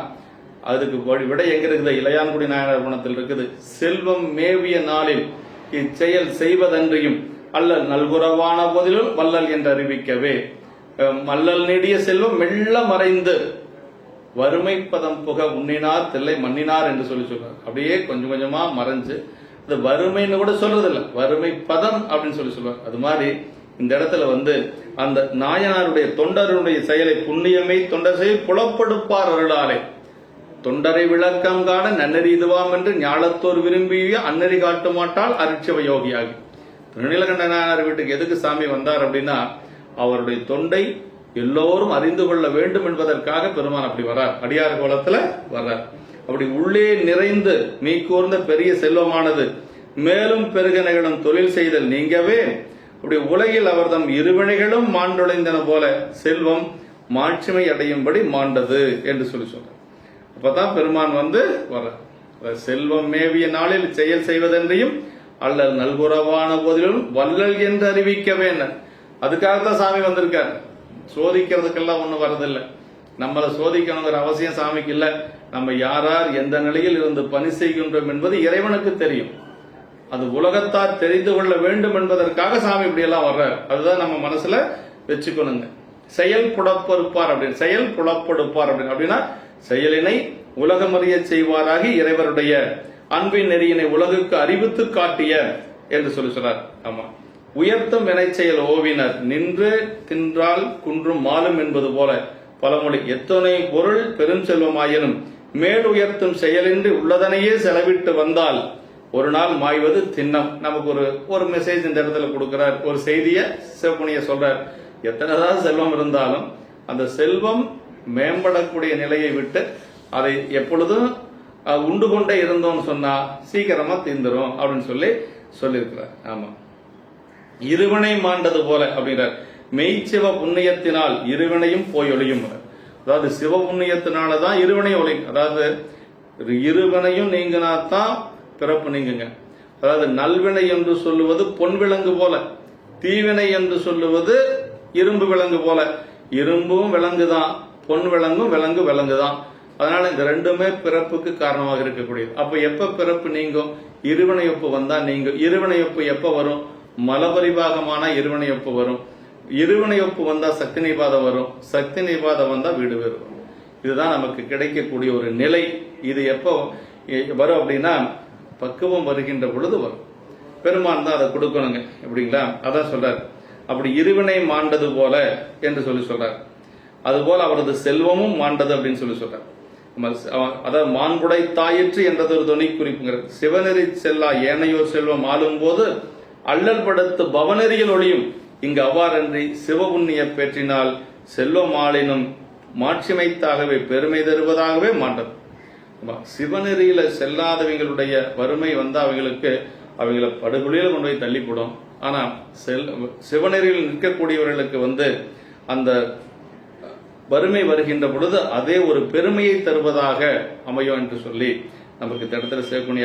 அதுக்கு விடை எங்க இருக்குது? இளையான்குடி நாயனார் குணத்தில் இருக்குது. செல்வம் மேவிய நாளில் இச்செயல் செய்வதன்றியும் அல்லல் நல்குறவான போதிலும் வள்ளல் என்று அறிவிக்கவே, மல்லல் நீடிய செல்வம் மெல்ல மறைந்து வறுமை பதம் புக உண்ணினார் தில்லை மன்னினார் என்று சொல்றார். அப்படியே கொஞ்சம் கொஞ்சமா மறைஞ்சு இந்த வறுமைன்னு கூட சொல்றது இல்லை, வறுமை பதம் அப்படின்னு சொல்லுவார். அது மாதிரி இந்த இடத்துல அந்த நாயனாருடைய தொண்டருடைய செயலை புண்ணியமை தொண்டர் செயல் புலப்படுப்பார் அருளாலே தொண்டரை விளக்கம் காண நன்னறி இதுவாம் என்று ஞாலத்தோர் விரும்பிய அன்னறி காட்டுமாட்டால் அருட்சவ யோகியாகி. திருநீலகண்டனார் வீட்டுக்கு எதுக்கு சாமி வந்தார் அப்படின்னா, அவருடைய தொண்டை எல்லோரும் அறிந்து கொள்ள வேண்டும் என்பதற்காக பெருமான் அப்படி வர்றார், அடியார் கோலத்துல வர்றார். அப்படி உள்ளே நிறைந்து மீக்கூர்ந்த பெரிய செல்வமானது மேலும் பெருக நிகழும் தொழில் செய்தல் நீங்கவே அப்படி உலகில் அவர்தம் இருவினைகளும் மாண்டொழிந்தன போல செல்வம் மாட்சிமை அடையும்படி மாண்டது என்று சொல்றார். அப்பதான் பெருமான் வர்ற செல்வம் மேவிய நாளில் செயல் செய்வதென்றையும் அல்லல் நல்குறவான போதிலும் வள்ளல் என்று அறிவிக்கவே. அதுக்காகத்தான் சாமி வந்திருக்காரு. சோதிக்கிறதுக்கெல்லாம் ஒண்ணும் வரதில்லை. நம்மளை சோதிக்கணுங்கிற அவசியம் சாமிக்கு இல்லை. நம்ம யாரார் எந்த நிலையில் இருந்து பணி செய்கின்றோம் என்பது இறைவனுக்கு தெரியும். அது உலகத்தார் தெரிந்து கொள்ள வேண்டும் என்பதற்காக சாமி இப்படி எல்லாம் வர்றாரு. அதுதான் நம்ம மனசுல வச்சுக்கணுங்க. செயல் புலப்படுப்பார் அப்படின்னு, செயல் புலப்படுப்பார் அப்படின்னா செயலினை உலகமறிய செய்வாராகி இறைவருடைய அன்பின் நெறியினை உலகுக்கு அறிவித்து காட்டிய என்று சொல்றார். ஆமா, உயர்த்தும் வினை செயல் ஓவினர் நின்று தின்றால் குன்றும் மாலும் என்பது போல பழமொழி. எத்தனை பொருள் பெரும் செல்வமாயினும் மேல் உயர்த்தும் செயலின்றி உள்ளதனையே செலவிட்டு வந்தால் ஒரு நாள் மாய்வது திண்ணம். நமக்கு ஒரு மெசேஜ் இந்த இடத்துல கொடுக்கிறார், ஒரு செய்திய சிவப்புனிய சொல்றார். எத்தனைதான் செல்வம் இருந்தாலும் அந்த செல்வம் மேம்படக்கூடிய நிலையை விட்டு அதை எப்பொழுதும் உண்டு கொண்டே இருந்தோம்னு சொன்னா சீக்கிரமா தீர்ந்துரும் அப்படின்னு சொல்லியிருக்கிறார். ஆமா, இருவினை மாண்டது போல அப்படின்றார். மெய்ச்சிவ புண்ணியத்தினால் இருவினையும் போய் ஒளியும். அதாவது சிவ புண்ணியத்தினாலதான் இருவினை ஒளியும். அதாவது இருவினையும் நீங்கினாத்தான் பிறப்பு நீங்குங்க. அதாவது நல்வினை என்று சொல்லுவது பொன் விலங்கு போல, தீவினை என்று சொல்லுவது இரும்பு விலங்கு போல. இரும்பும் விலங்குதான், பொன் விலங்கும் விலங்குதான். அதனால இந்த ரெண்டுமே பிறப்புக்கு காரணமாக இருக்கக்கூடியது. அப்ப எப்ப பிறப்பு நீங்கும்? இருவினையொப்பு வந்தா நீங்கும். இருவினையொப்பு எப்ப வரும்? மலபரிபாகமான இருவினையொப்பு வரும். இருவினையொப்பு வந்தா சக்தி நிபாதம் வரும். சக்தி நிபாதம் வந்தா வீடு வேறு வரும். இதுதான் நமக்கு கிடைக்கக்கூடிய ஒரு நிலை. இது எப்போ வரும் அப்படின்னா பக்குவம் வருகின்ற பொழுது வரும். பெருமான் தான் அதை கொடுக்கணுங்க. எப்படிங்களா? அதான் சொல்றார். அப்படி இருவினை மாண்டது போல என்று சொல்றார். அதுபோல அவரது செல்வமும் மாண்டது அப்படின்னு சொல்றார். அதாவது மாண்புடை தாயிற்று என்றது ஒரு துணை குறிப்புங்கிறது. சிவநெறி செல்லா ஏனையோர் செல்வம் ஆளும் போது அல்லல் படுத்து பவநெறியில் ஒளியும். இங்கு அவ்வாறன்றி சிவபுண்ணிய பெற்றினால் செல்வம் ஆளினும் மாட்சிமைத்தாகவே பெருமை தருவதாகவே மாண்டது. சிவநெறியில செல்லாதவங்களுடைய வறுமை வந்து அவங்கள படுகொலியில கொண்டு போய் தள்ளிப்படும். ஆனா சிவநெறியில் நிற்கக்கூடியவர்களுக்கு அந்த வறுமை வருகின்ற பொழுது அதே ஒரு பெருமையை தருவதாக அமையும் என்று சொல்லி நமக்கு தடத்திர சேக்குனி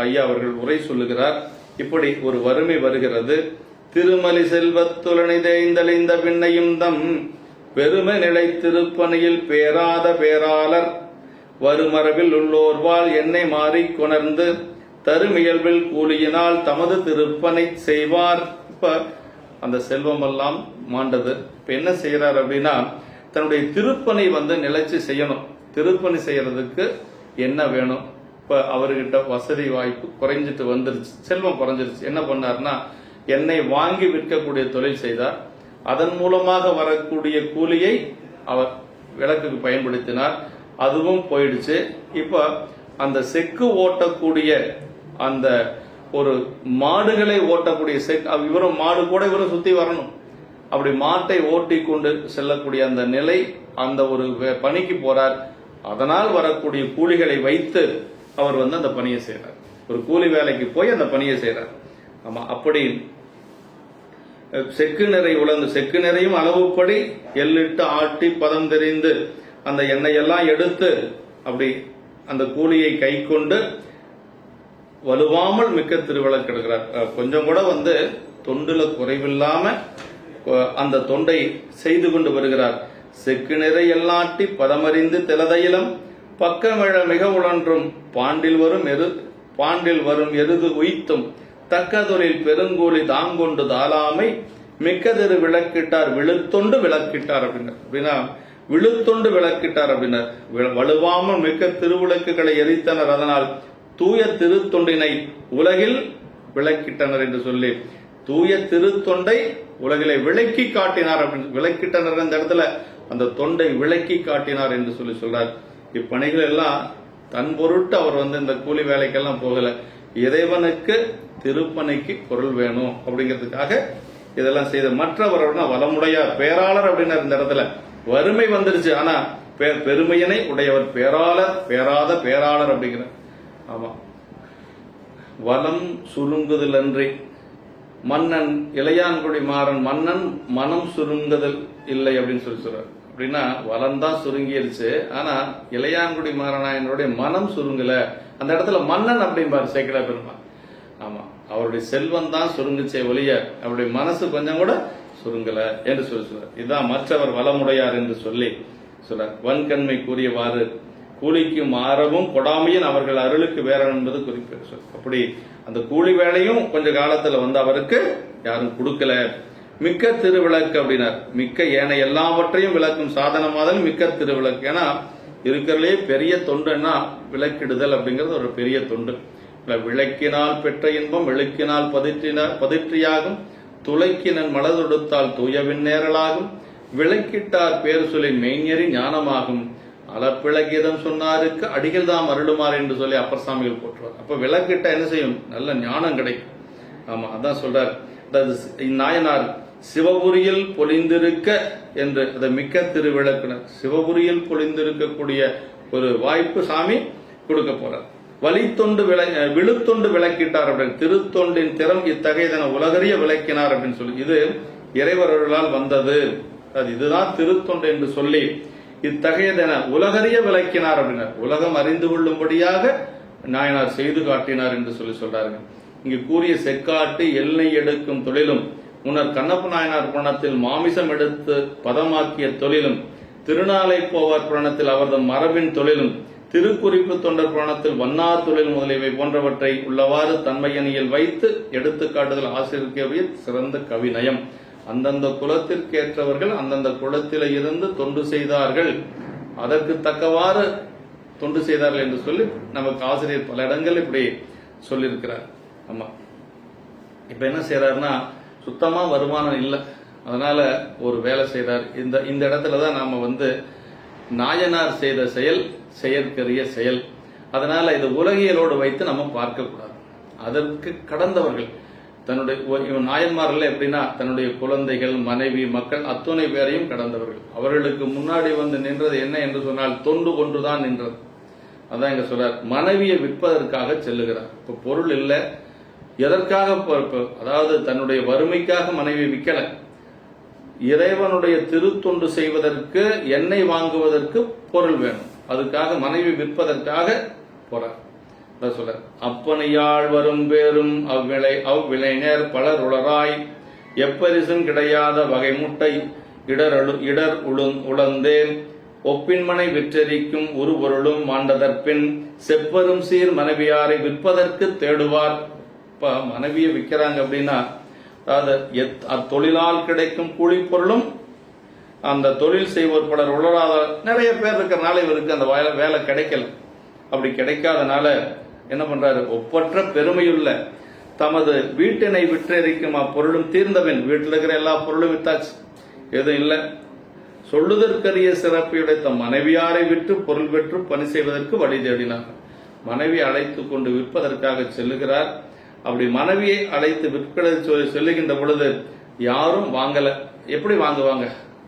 ஐயா அவர்கள் உரை சொல்லுகிறார். இப்படி ஒரு வறுமை வருகிறது. திருமலி செல்வத்துலனை தேய்ந்தழிந்த பின்னையும் தம் பெருமை நிலை திருப்பணியில் பேராத பேராளர் வருமரபில் உள்ளோர்வால் என்னை மாறி கொணர்ந்து தருமியல்பில் கூலியினால் தமது திருப்பனை செய்வார். இப்ப அந்த செல்வம் எல்லாம் மாண்டது. இப்ப என்ன செய்யறார் அப்படின்னா, தன்னுடைய திருப்பனை நிலைச்சு செய்யணும். திருப்பணி செய்யறதுக்கு என்ன வேணும்? இப்ப அவர்கிட்ட வசதி வாய்ப்பு குறைஞ்சிட்டு வந்துருச்சு, செல்வம் குறைஞ்சிருச்சு. என்ன பண்ணார்னா, எண்ணெய் வாங்கி விற்கக்கூடிய தொழில் செய்தார். அதன் மூலமாக வரக்கூடிய கூலியை அவர் விளக்குக்கு பயன்படுத்தினார். அதுவும் போயிடுச்சு. இப்ப அந்த செக்கு ஓட்டக்கூடிய அந்த ஒரு மாடுகளை ஓட்டக்கூடிய இவரும் மாடு கூட இவரும் சுத்தி வரணும். அப்படி மாட்டை ஓட்டி கொண்டு செல்லக்கூடிய அந்த நிலை, அந்த ஒரு பணிக்கு போறார். அதனால் வரக்கூடிய கூலிகளை வைத்து அவர் அந்த பணியை செய்யறார். ஒரு கூலி வேலைக்கு போய் அந்த பணியை செய்யறார். ஆமா, அப்படி செக்கு நிறை உழந்து, செக்கு நிறையும் அளவுப்படி எள்ளிட்டு ஆட்டி பதம் தெரிந்து அந்த எண்ணெயெல்லாம் எடுத்து அப்படி அந்த கூலியை கை கொண்டு வலுவாமல் மிக்க திருவிளக்கு எடுக்கிறார். கொஞ்சம் கூட தொண்டுல குறைவில்லாம அந்த தொண்டை செய்து கொண்டு வருகிறார். செக்கு நிறை எல்லாட்டி பதமறிந்து திலதையிலம் பக்கமிழ மிக உழன்றும் பாண்டில் வரும் எருது உய்த்தும் தக்கதொழில் பெருங்கூலி தாங்கொண்டு தாளாமை மிக்கதிரு விளக்கிட்டார் விழுத்தொண்டு விளக்கிட்டார் அப்படின்னா விழுத்தொண்டு விளக்கிட்டார் அப்படின்னார். வலுவாமல் மிக்க திருவிளக்குகளை எரித்தனர். அதனால் தூய திருத்தொண்டினை உலகில் விளக்கிட்டனர் என்று சொல்லி தூய திருத்தொண்டை உலகிலே விளக்கி காட்டினார் அப்படின்னு விளக்கிட்டனர். அந்த இடத்துல அந்த தொண்டை விளக்கி காட்டினார் என்று சொல்றார். இப்பணிகள் எல்லாம் தன் பொருட்டு அவர் இந்த கூலி வேலைக்கெல்லாம் போகல. இறைவனுக்கு திருப்பணிக்கு பொருள் வேணும் அப்படிங்கிறதுக்காக இதெல்லாம் செய்த. மற்றவரோட வளமுடையார் பேராளர் அப்படின்னா இந்த இடத்துல வறுமை வந்துருச்சு, ஆனா பெருமையினை உடையவர் பேராளர், பேராத பேராளர் அப்படிங்கிற. ஆமா, வளம் சுருங்குதல் அன்றி மன்னன் இளையான்குடி மாறன் மன்னன் மனம் சுருங்குதல் இல்லை அப்படின்னு சொல்றாரு. அப்படின்னா வளம் தான் சுருங்கிருச்சு, ஆனா இளையான்குடி மாறனாயனுடைய மனம் சுருங்கல. அந்த இடத்துல மன்னன் அப்படின்பாரு சேக்கிழா பெருமாள். ஆமா, அவருடைய செல்வம் தான் சுருங்குச்சே ஒழிய அவருடைய மனசு கொஞ்சம் கூட சுருங்கல என்று சொல்றார். இதுதான் மற்றவர் வளமுடையார் என்று சொல்லி சொல்றார். வன்கண்மை கூறியவாறு கூலிக்கும் ஆறவும் கொடாமையின் அவர்கள் அருளுக்கு வேற என்பது குறிப்பிட்டு. அப்படி அந்த கூலி வேலையும் கொஞ்ச காலத்துல வந்து அவருக்கு யாரும் கொடுக்கல. மிக்க திருவிளக்கு அப்படின்னார். மிக்க ஏனை எல்லாவற்றையும் விளக்கும் சாதனமாதல் மிக்க திருவிளக்கு. ஏன்னா இருக்கிறதுலே பெரிய தொண்டுன்னா விளக்கிடுதல் அப்படிங்கிறது ஒரு பெரிய தொண்டு. விளக்கினால் பெற்ற இன்பம் வெளுக்கினால் பதிற்றியாகும், துளைக்கினன் மலதொடுத்தால் தூயவின் நேரலாகும், விளக்கிட்டார் பேர் சொல்லி மெய்ஞரி ஞானமாகும், அளப்பிளகிதம் சொன்னாருக்கு அடிகள் தாம் அருளுமாறு என்று சொல்லி அப்பர் சாமிகள் போற்றுவார். அப்ப விளக்கிட்ட என்ன செய்யும்? நல்ல ஞானம் கிடைக்கும். ஆமா, அதான் சொல்றார் நாயனார். சிவபுரியில் பொலிந்திருக்க என்று அதை மிக்க திருவிளக்குனர். சிவபுரியில் பொலிந்திருக்கக்கூடிய ஒரு வாய்ப்பு சாமி கொடுக்க போறார். வழித்தொண்டு விழுத்தொண்டு விளக்கிட்டார் அப்படின்னு, திருத்தொண்டின் திறம் இத்தகையதென உலகறிய விளக்கினார் அப்படின்னு சொல்லி, இது இறைவர்களால் வந்தது, அது இதுதான் திருத்தொண்டு என்று சொல்லி இத்தகையதென உலகறிய விளக்கினார் அப்படின்னார். உலகம் அறிந்து கொள்ளும்படியாக நாயனார் செய்து காட்டினார் என்று சொல்லி சொல்றாருங்க. இங்கு கூறிய செக்காட்டு எல்லை எடுக்கும் தொழிலும், முன்னர் கண்ணப்ப நாயனார் புராணத்தில் மாமிசம் எடுத்து பதமாக்கிய தொழிலும், திருநாளை போவார் புராணத்தில் அவரது மரபின் தொழிலும், திருக்குறிப்பு தொண்டர் புராணத்தில் வண்ணார் தொழில் முதலியவை போன்றவற்றை உள்ளவாறு தன்மையணியில் வைத்து எடுத்து காட்டுதல் ஆசிரியருடைய சிறந்த கவிநயம். அந்தந்த குலத்திற்கேற்றவர்கள் அந்தந்த குலத்தில இருந்து தொண்டு செய்தார்கள், அதற்கு தக்கவாறு தொண்டு செய்தார்கள் என்று சொல்லி நமக்கு ஆசிரியர் பல இடங்கள் இப்படி சொல்லியிருக்கிறார். ஆமா, இப்ப என்ன செய்யறாருன்னா, சுத்தமா வருமானம் இல்லை, அதனால ஒரு வேலை செய்தார். இந்த இடத்துலதான் நாம வந்து நாயனார் செய்த செயல் செயற்கரிய செயல். அதனால இது உலகியலோடு வைத்து நம்ம பார்க்க கூடாது. அதற்கு கடந்தவர்கள் தன்னுடைய நாயன்மார்கள் எப்படின்னா தன்னுடைய குழந்தைகள், மனைவி, மக்கள் அத்துணை பேரையும் கடந்தவர்கள். அவர்களுக்கு முன்னாடி வந்து நின்றது என்ன என்று சொன்னால் தொண்டு ஒன்றுதான் நின்றது. அதான் இங்க சொல்றார், மனைவியை விற்பதற்காக செல்லுகிறார். இப்ப பொருள் இல்லை, எதற்காக? அதாவது தன்னுடைய வறுமைக்காக மனைவி விற்கல, இறைவனுடைய திருத்தொண்டு செய்வதற்கு எண்ணெய் வாங்குவதற்கு பொருள் வேணும், அதுக்காக மனைவி விற்பதற்காக போறார். சொல்ற அப்பனையாள் வரும் பேரும் அவ்விளைஞர் பலர் உளராய் எப்பரிசும் கிடையாத வகை முட்டை இடர் உளந்தேன் ஒப்பின்மனை விற்றரிக்கும் ஒரு பொருளும் மாண்டதற்பின் செப்பரும் சீர் மனைவியாரை விற்பதற்கு தேடுவார். இப்ப மனைவியை விற்கிறாங்க அப்படின்னா, அதாவது அத்தொழிலால் கிடைக்கும் கூலி பொருளும் அந்த தொழில் செய்வோர் பலர் உளராத நிறைய பேர் இருக்கிறனால இவருக்கு அந்த வேலை கிடைக்கல. அப்படி கிடைக்காதனால என்ன பண்றாரு, ஒப்பற்ற பெருமையுள்ள தமது வீட்டினை விற்றறிக்கும் அப்பொருளும் தீர்ந்தவன். வீட்டில் இருக்கிற எல்லா பொருளும் வித்தாச்சு, எதுவும் இல்லை. சொல்லுதற்கரிய சிறப்பையுடைய தம் மனைவியாரை விற்று பொருள் பெற்று பணி செய்வதற்கு வழி தேடினார். மனைவி அழைத்து கொண்டு விற்பதற்காக செல்லுகிறார். அப்படி மனைவியை அழைத்து விற்க செல்லுகின்ற பொழுது யாரும் வாங்கல. எப்படி வாங்குவாங்க?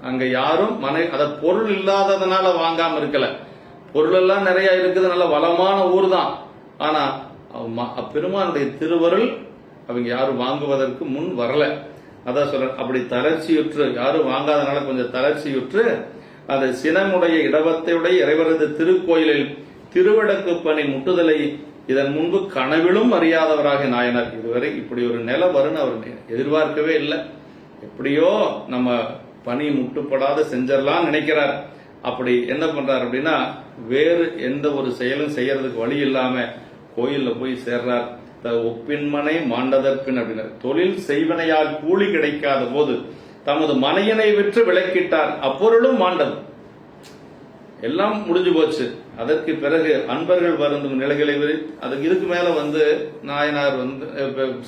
அங்க யாரும் அத பொருள் இல்லாததுனால வாங்காம இருக்கல. பொருள் எல்லாம் நிறைய இருக்குது, நல்ல வளமான ஊர் தான். ஆனா பெருமானுடைய திருவருள் அவங்க யாரும் வாங்குவதற்கு முன் வரல. அதான் சொல்ற, அப்படி தளர்ச்சியுற்று யாரும் வாங்காதனால கொஞ்சம் தளர்ச்சியுற்று அந்த சினமுடைய இடவத்தையுடைய இறைவரது திருக்கோயிலில் திருவடக்கு பணி முட்டுதலை இதன் முன்பு கனவிலும் அறியாதவராக நாயனார். இதுவரை இப்படி ஒரு நிலை வரும்னு அவர் எதிர்பார்க்கவே இல்லை. எப்படியோ நம்ம பணி முட்டுப்படாத செஞ்சிடலாம் நினைக்கிறார். அப்படி என்ன பண்றார் அப்படின்னா, வேறு எந்த ஒரு செயலும் செய்யறதுக்கு வழி இல்லாம கோயில்ல போய் சேர்றார். ஒப்பின்மனை மாண்டதற்பின் அப்படின்னார். தொழில் செய்வனையால் கூலி கிடைக்காத போது தமது மனையனை விற்று விலக்கிட்டார், அப்பொருளும் மாண்டது. எல்லாம் முடிஞ்சு போச்சு. அதற்கு பிறகு அன்பர்கள் வருந்தும் நிலைகளை அதுக்கு இதுக்கு மேல வந்து நாயனார்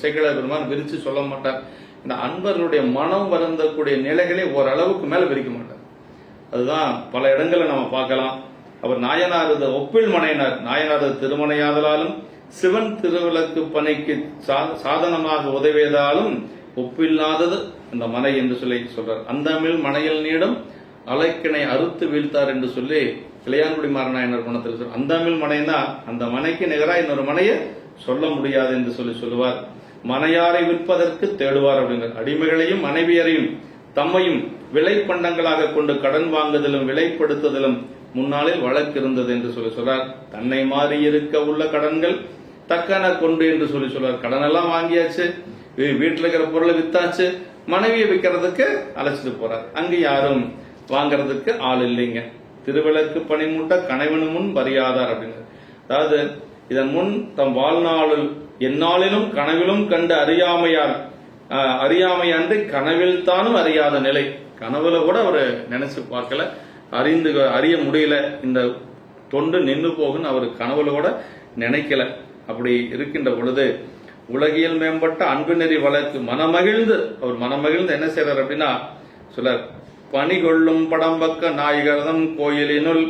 சேக்கிழார் பெருமான் விரிச்சு சொல்ல மாட்டார். இந்த அன்பர்களுடைய மனம் வருந்தக்கூடிய நிலைகளை ஓரளவுக்கு மேல விரிக்க மாட்டார். அதுதான் பல இடங்களை நம்ம பார்க்கலாம். அவர் நாயனாரது ஒப்பில் மனையினார், நாயனாரது திருமணையாதலாலும் சிவன் திருவிளக்கு பணிக்கு சாதனமாக உதவியதாலும் ஒப்பில்லாதது அந்த மனை என்று சொல்லி சொல்றார். அந்தமிழ் மனையில் நீடும் அலைக்கினை அறுத்து வீழ்த்தார் என்று சொல்லி இளையான்குடி மாறனாயனர் குணத்தில் சொல்றார். அந்தமிழ் மனைனா அந்த மனைக்கு நிகராக இன்னொரு மனையை சொல்ல முடியாது என்று சொல்லி சொல்லுவார். மனையாரை விற்பதற்கு தேடுவார் அப்படிங்கிற அடிமைகளையும் மனைவியரையும் தம்மையும் விலை பண்டங்களாக கொண்டு கடன் வாங்குதலும் விலைப்படுத்துதலும் முன்னாளில் வழக்கு இருந்தது என்று சொல்லி சொல்றார். தன்னை மாறி இருக்க உள்ள கடன்கள் தக்கன கொண்டு என்று சொல்லி சொல்றார். கடன் எல்லாம் வாங்கியாச்சு, வீட்டில் இருக்கிற பொருளை வித்தாச்சு, மனைவியை விற்கிறதுக்கு அழைச்சிட்டு போறார். அங்கு யாரும் வாங்கறதுக்கு ஆள் இல்லைங்க. திருவிளக்கு பணிமூட்ட கணவனு முன் பறியாதார் அப்படிங்கிற, அதாவது இதன் முன் தம் வாழ்நாளில் எந்நாளிலும் கனவிலும் கண்டு அறியாமையாண்டு கனவில் தானும் அறியாத நிலை. கனவுல கூட அவர் நினைச்சு பார்க்கல, அறிய முடியல, இந்த தொண்டு நின்று போகுன்னு அவர் கனவுல கூட நினைக்கல. அப்படி இருக்கின்ற பொழுது உலகியல் மேம்பட்ட அன்பு நெறி வழக்கு அவர் மனமகிழ்ந்து என்ன செய்யறார் அப்படின்னா சொல்றார். பணிகொள்ளும் படம்பக்க நாயகர்தம் கோயிலினுள்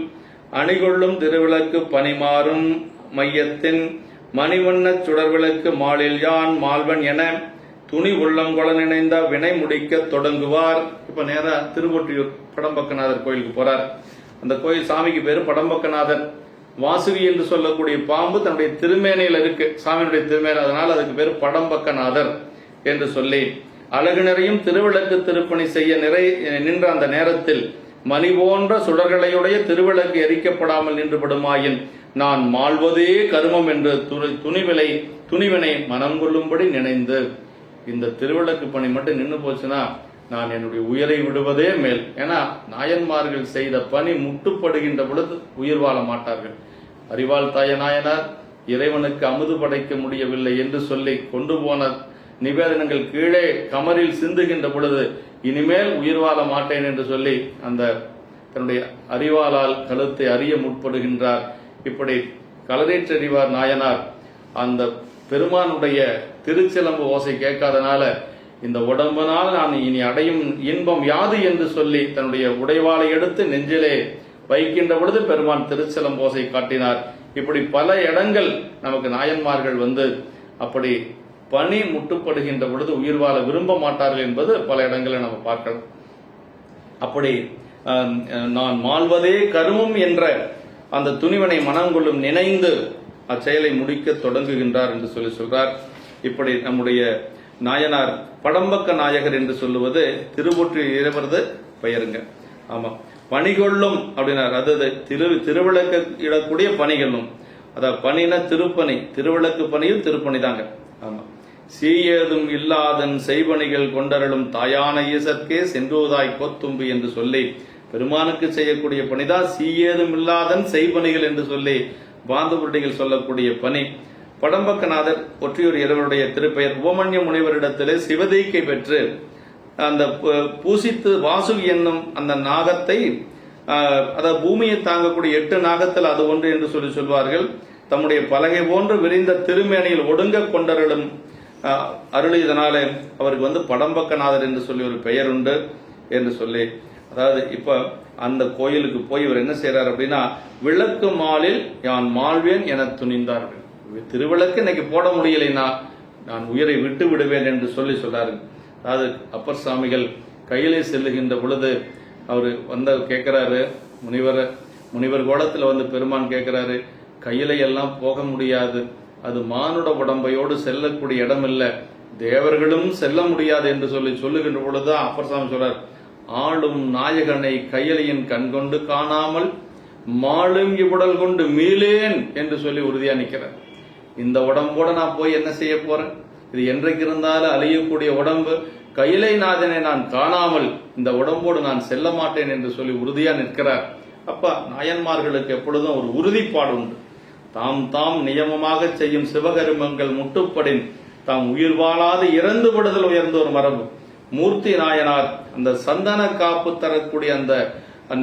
அணிகொள்ளும் திருவிளக்கு பணிமாறும் மையத்தின் மணிவண்ண சுடர்விளக்கு மாலில் யான் மால்வன் என துணி உள்ளங்கொள நினைந்த வினை முடிக்க தொடங்குவார். இப்ப நேரா திருவொற்றியூர் படம்பக்கநாதர் கோயிலுக்கு போறார். அந்த கோயில் சாமிக்கு பேரு படம்பக்கநாதர். வாசுகி என்று சொல்லக்கூடிய பாம்பு தன்னுடைய திருமேனையில் இருக்கு, சாமியினுடைய திருமேனை, அதனால அதுக்கு பேரு படம்பக்கநாதர் என்று சொல்லி அழகு நிறையும் திருவிளக்கு திருப்பணி செய்ய நின்ற அந்த நேரத்தில் மணி போன்ற சுடர்களையுடைய திருவிளக்கு எரிக்கப்படாமல் நின்றுபடுமாயின் நான் மாழ்வதே கருமம் என்று துணிவினை மனம் கொள்ளும்படி நினைந்து, இந்த திருவிளக்கு பணி மட்டும் நின்று போச்சுன்னா நான் என்னுடைய உயிரை விடுவதே மேல். ஏன்னா நாயன்மார்கள் செய்த பணி முட்டுப்படுகின்ற பொழுது உயிர் வாழ மாட்டார்கள். அறிவாள் தாய நாயனார் இறைவனுக்கு அமுது படைக்க முடியவில்லை என்று சொல்லி கொண்டு போன நிவேதனங்கள் கீழே கமரில் சிந்துகின்ற பொழுது இனிமேல் உயிர் வாழ மாட்டேன் என்று சொல்லி அந்த தன்னுடைய அறிவாளால் கழுத்தை அறிய முற்படுகின்றார். இப்படி களரேற்றறிவார் நாயனார் அந்த பெருமானுடைய திருச்சிலம்பு ஓசை கேட்காதனால இந்த உடம்பினால் நான் இனி அடையும் இன்பம் யாது என்று சொல்லி தன்னுடைய உடைவாளை எடுத்து நெஞ்சிலே வைக்கின்ற பொழுது பெருமான் திருச்சிலம்பு ஓசை காட்டினார். இப்படி பல இடங்கள் நமக்கு நாயன்மார்கள் அப்படி பணி முட்டுப்படுகின்ற பொழுது உயிர் வாழ விரும்ப மாட்டார்கள் என்பது பல இடங்களில் நம்ம பார்க்கலாம். அப்படி நான் மாழ்வதே கருமம் என்ற அந்த துணிவனை மனம் கொள்ளும் நினைந்து அச்செயலை முடிக்க தொடங்குகின்றார் என்று சொல்லி சொல்றார். இப்படி நம்முடைய நாயனார் படம்பக்க நாயகர் என்று சொல்லுவது திருவொற்றி இறைவரது பெயருங்க. ஆமா, பணிகொள்ளும் அப்படின்னார். அதாவது திருவிளக்கு இடக்கூடிய பணிகளும், அதாவது பணினா திருப்பணி, திருவிளக்கு பணியும் திருப்பணி தாங்க. ஆமா, சீயேதும் இல்லாதன் செய்பணிகள் கொண்டருளும் தாயான ஈசற்கே சென்றோதாய் கோத்தும்பு என்று சொல்லி பெருமானுக்கு செய்யக்கூடிய பணிதான் சீயேதும் இல்லாதன் செய்பணிகள் என்று சொல்லி பாந்தபுரடிகள் சொல்லக்கூடிய பணி. படம்பக்கநாதர் ஒற்றியூர் இறைவருடைய திருப்பெயர். உபமன்ய முனிவரிடத்திலே சிவதீக்கை பெற்று அந்த பூசித்து வாசுகி என்னும் அந்த நாகத்தை, அதாவது பூமியை தாங்கக்கூடிய 8 நாகத்தில் அது ஒன்று என்று சொல்லி சொல்வார்கள். தம்முடைய பலகை போன்று விரிந்த திருமேனியில் ஒடுங்க கொண்டருளும் அருளியதனாலே அவருக்கு படம்பக்கநாதர் என்று சொல்லி ஒரு பெயர் உண்டு என்று சொல்லி, அதாவது இப்ப அந்த கோயிலுக்கு போய் இவர் என்ன செய்யறார் அப்படின்னா விளக்கு மாலில் யான் மாழ்வேன் என துணிந்தார்கள். திருவிளக்கு இன்னைக்கு போட முடியலைன்னா நான் உயிரை விட்டு விடுவேன் என்று சொல்லி சொல்றாரு. அதாவது அப்பர் சாமிகள் கையிலே செல்லுகின்ற பொழுது அவர் கேட்கிறாரு, முனிவர் கோலத்துல பெருமான் கேட்கிறாரு, கையில எல்லாம் போக முடியாது, அது மானுட உடம்பையோடு செல்லக்கூடிய இடம் இல்ல, தேவர்களும் செல்ல முடியாது என்று சொல்லுகின்ற பொழுதுதான் அப்பர் சாமி சொல்றார், ஆளும் நாயகனை கையிலையின் கண்கொண்டு காணாமல் மாளும் இவ்வுடல் கொண்டு மீளேன் என்று சொல்லி உறுதியா நிற்கிறார். இந்த உடம்போட நான் போய் என்ன செய்ய போறேன், இது என்றைக்கு இருந்தாலும் அழியக்கூடிய உடம்பு, கையிலை நாதனை நான் காணாமல் இந்த உடம்போடு நான் செல்ல மாட்டேன் என்று சொல்லி உறுதியா நிற்கிறார். அப்ப நாயன்மார்களுக்கு எப்பொழுதும் ஒரு உறுதிப்பாடு உண்டு. தாம் தாம் நியமமாக செய்யும் சிவகருமங்கள் முட்டுப்படின் தாம் உயிர் வாழாது இறந்து விடுதல் உயர்ந்த ஒரு மரபு. மூர்த்தி நாயனார் அந்த சந்தன காப்பு தரக்கூடிய அந்த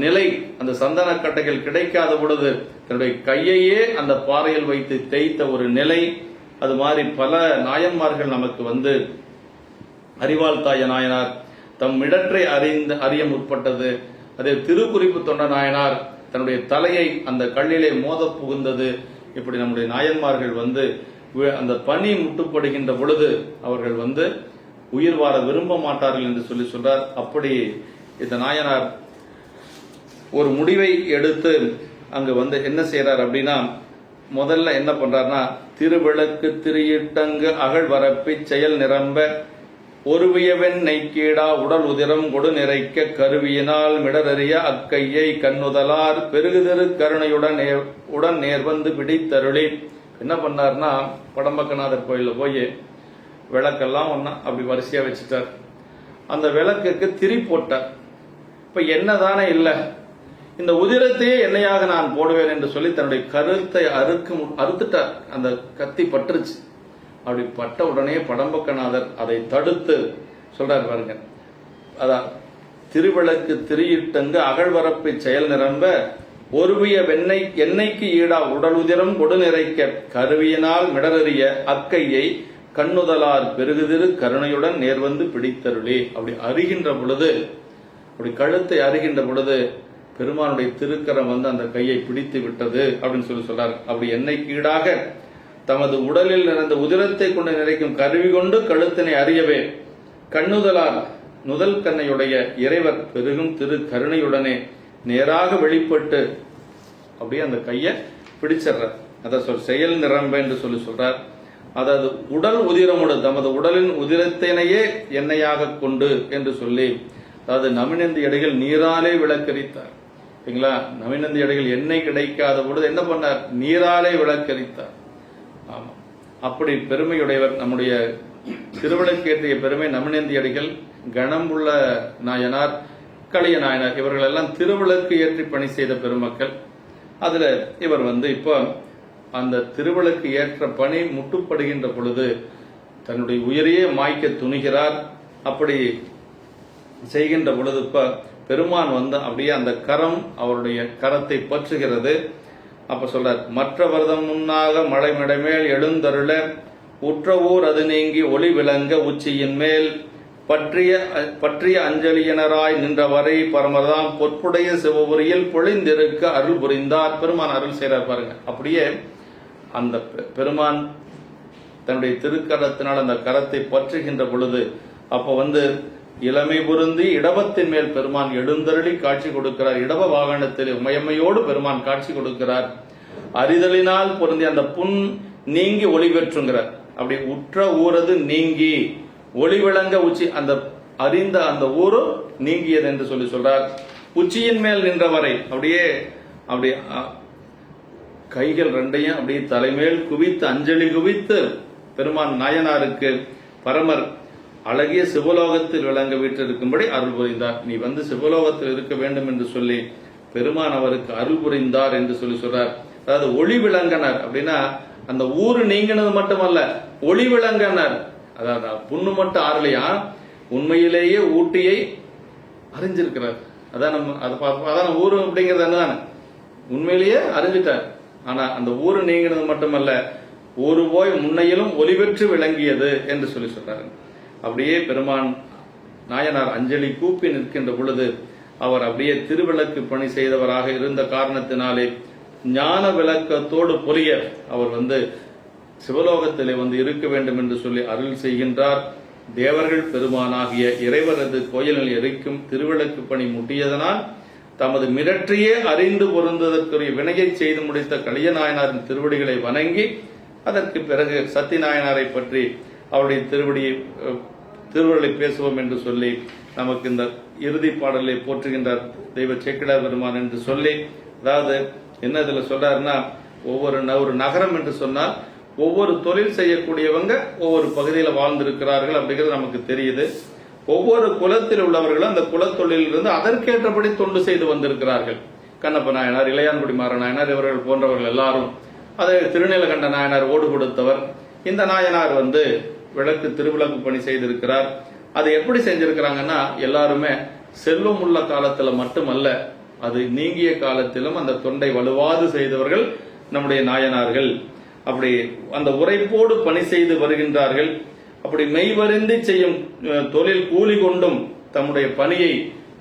நிலை, அந்த சந்தன கட்டைகள் கிடைக்காத பொழுது தன்னுடைய கையையே அந்த பாறையில் வைத்து தேய்த்த ஒரு நிலை. அது மாதிரி பல நாயன்மார்கள் நமக்கு அறிவாள் தாய நாயனார் தம் இடற்றை அறிய முற்பட்டது. அதே திருக்குறிப்பு தொண்ட நாயனார் தன்னுடைய தலையை அந்த கல்லிலே மோத புகுந்தது இப்படி நம்முடைய நாயன்மார்கள் வந்து அந்த பனி முட்டுப்படுகின்ற பொழுது அவர்கள் வந்து உயிர் வாழ விரும்ப மாட்டார்கள் என்று சொல்லி சொல்றார். அப்படி இந்த நாயனார் ஒரு முடிவை எடுத்து அங்க வந்து என்ன செய்யறார் அப்படின்னா, முதல்ல என்ன பண்றாருன்னா, திருவிளக்கு திரியிட்டங்கு அகழ் வரப்பி செயல் நிரம்ப ஒருவியவென் நெய்கீடா உடல் உதிரம் கொடு நிறைக்க கருவியினால் மிடரறிய அக்கையை கண்ணுதலார் பெருகுதிரு கருணையுடன் நேர்வந்து பிடித்தருளி என்ன பண்ணார்னா, படம்பக்கநாதர் கோயில போய் விளக்கெல்லாம் ஒன்னா அப்படி வரிசையா வச்சுட்டார். அந்த விளக்குக்கு திரி போட்டார். இப்ப என்னதானே இல்லை, இந்த உதிரத்தையே எண்ணெயாக நான் போடுவேன் என்று சொல்லி தன்னுடைய கருத்தை அறுத்துட்டார். அந்த கத்தி பற்றுச்சு. அப்படி பட்ட உடனே படம்பக்கநாதர் அதை தடுத்து சொல்றார் பாருங்க, அதான் திருவிளக்கு திரியிட்டங்கு அகழ்வரப்பை செயல் நிரம்ப ஒருவிய எண்ணெய்க்கு ஈடா உடல் உதிரம் கொடு நிறைக்க கருவியினால் மிடரறிய அக்கையை கண்ணுதலார் பெருகுதிரு கருணையுடன் நேர்வந்து பிடித்தருளே. அப்படி அறிகின்ற பொழுது, அப்படி கழுத்தை அறிகின்ற பொழுது பெருமானுடைய திருக்கரம் வந்து அந்த கையை பிடித்து விட்டது அப்படின்னு சொல்லி சொல்றார். அப்படி எண்ணெய்க்கு ஈடாக தமது உடலில் நிறைந்த உதிரத்தை கொண்டு நிறைக்கும் கருவி கொண்டு கழுத்தினை அறியவே கண்ணுதலார் நுதல் கண்ணையுடைய இறைவர் பெருகும் திரு கருணையுடனே நேராக வெளிப்பட்டு அப்படியே அந்த கையை பிடிச்சிடுறார். அதை செயல் நிரம்ப என்று சொல்லி சொல்றார். அதாவது உடல் உதிரமுடு தமது உடலின் உதிரத்தினையே எண்ணெயாக கொண்டு என்று சொல்லி, அதாவது நமினந்தி அடிகள் நீராலே விளக்கரித்தார். சரிங்களா? நமினந்தி அடிகள் எண்ணெய் கிடைக்காத பொழுது என்ன பண்ணார்? நீராலே விளக்கரித்தார். ஆமா, அப்படி பெருமையுடையவர் நம்முடைய திருவிளக்கேற்றிய பெருமை நமினந்தி அடிகள், கணம்புள்ள நாயனார், களிய நாயனார், இவர்கள் எல்லாம் திருவிளக்கு ஏற்றி பணி செய்த பெருமக்கள். அதுல இவர் வந்து இப்போ அந்த திருவிளக்கு ஏற்ற பணி முட்டுப்படுகின்ற பொழுது தன்னுடைய உயிரையே மாய்க்க துணிகிறார். அப்படி செய்கின்ற பொழுது இப்ப பெருமான் வந்து அப்படியே அந்த கரம் அவருடைய கரத்தை பற்றுகிறது. அப்ப சொல்றார், மற்ற வருதம் முன்னாக மழை மிடமேல் எழுந்தருள உற்ற ஊர் அது நீங்கி ஒளி விளங்க உச்சியின் மேல் பற்றிய அஞ்சலியனராய் நின்றவரை பரமதாம் பொற்புடைய சிவபுரியில் பொழிந்திருக்க அருள் புரிந்தார். பெருமான் அருள் செய்றார் பாருங்க. அப்படியே அந்த பெருமான் தன்னுடைய திருக்கரத்தினால் அந்த கரத்தை பற்றுகின்ற பொழுது அப்ப வந்து இளமை பொருந்தி இடபத்தின் மேல் பெருமான் எழுந்தருளி காட்சி கொடுக்கிறார். இடப வாகனத்தில் உமையம்மையோடு பெருமான் காட்சி கொடுக்கிறார். அறிதலினால் பொருந்தி அந்த புண் நீங்கி ஒளி பெற்றுங்கிறார். அப்படி உற்ற ஊரது நீங்கி ஒளி விளங்க உச்சி, அந்த அறிந்த அந்த ஊரு நீங்கியது என்று சொல்லி சொல்றார். உச்சியின் மேல் நின்றவரை அப்படியே அப்படி கைகள் ரெண்டையும் அப்படியே தலைமேல் குவித்து அஞ்சலி குவித்து பெருமான் நாயனாருக்கு பரமர் அழகிய சிவலோகத்தில் விளங்க வீற்றிருக்கும்படி அருள் புரிந்தார். நீ வந்து சிவலோகத்தில் இருக்க வேண்டும் என்று சொல்லி பெருமான் அவருக்கு அருள் புரிந்தார் என்று சொல்லி சொல்றார். அதாவது ஒளி விளங்கனர் அப்படின்னா அந்த ஊரு நீங்கினது மட்டுமல்ல, ஒளி விளங்கனர். அதாவது புண்ணு மட்டும் ஆறலையா, உண்மையிலேயே ஊட்டியை அறிஞ்சிருக்கிறார். அதான் நம்ம அதான் ஊரு அப்படிங்கிறது என்னதானே, உண்மையிலேயே அறிஞ்சிட்டார். ஆனா அந்த ஊரு நீங்கினது மட்டுமல்ல, ஊரு போய் முன்னையிலும் ஒளி பெற்று விளங்கியது என்று சொல்லி சொல்றாரு. அப்படியே பெருமான் நாயனார் அஞ்சலி கூப்பி நிற்கின்ற பொழுது அவர் அப்படியே திருவிளக்கு பணி செய்தவராக இருந்த காரணத்தினாலே ஞான விளக்கத்தோடு பொலிய அவர் வந்து சிவலோகத்திலே வந்து இருக்க வேண்டும் என்று சொல்லி அருள் செய்கின்றார். தேவர்கள் பெருமானாகிய இறைவரது கோயிலில் எரிக்கும் திருவிளக்கு பணி முட்டியதனால் தமது மிரற்றியே அறிந்து பொருந்ததற்குரிய வினையை செய்து முடித்த களிய நாயனாரின் திருவடிகளை வணங்கி அதற்கு பிறகு சத்தி நாயனாரை பற்றி அவருடைய திருவருளை பேசுவோம் என்று சொல்லி நமக்கு இந்த இறுதி பாடலை போற்றுகின்றார் தெய்வ சேக்கிழார் பெருமான் என்று சொல்லி, அதாவது என்ன இதுல சொல்றாருன்னா, ஒரு நகரம் என்று சொன்னால் ஒவ்வொரு தொழில் செய்யக்கூடியவங்க ஒவ்வொரு பகுதியில் வாழ்ந்திருக்கிறார்கள் அப்படிங்கிறது நமக்கு தெரியுது. ஒவ்வொரு குலத்தில் உள்ளவர்களும் அந்த குலத்தொழிலிருந்து அதற்கேற்றபடி தொண்டு செய்து வந்திருக்கிறார்கள். கண்ணப்ப நாயனார், இளையான்குடி மாற நாயனார் இவர்கள் போன்றவர்கள் எல்லாரும், அதை திருநீலகண்ட நாயனார் ஓடு கொடுத்தவர். இந்த நாயனார் வந்து திருவிளக்கு பணி செய்திருக்கிறார். அது எப்படி செஞ்சிருக்கிறாங்கன்னா, எல்லாருமே செல்வம் உள்ள காலத்துல மட்டுமல்ல, அது நீங்கிய காலத்திலும் அந்த தொண்டை வலுவாது செய்தவர்கள் நம்முடைய நாயனார்கள். அப்படி அந்த உரைப்போடு பணி செய்து வருகின்றார்கள். அப்படி மெய்வருந்தி செய்யும் தொழில் கூலி கொண்டும் தம்முடைய பணியை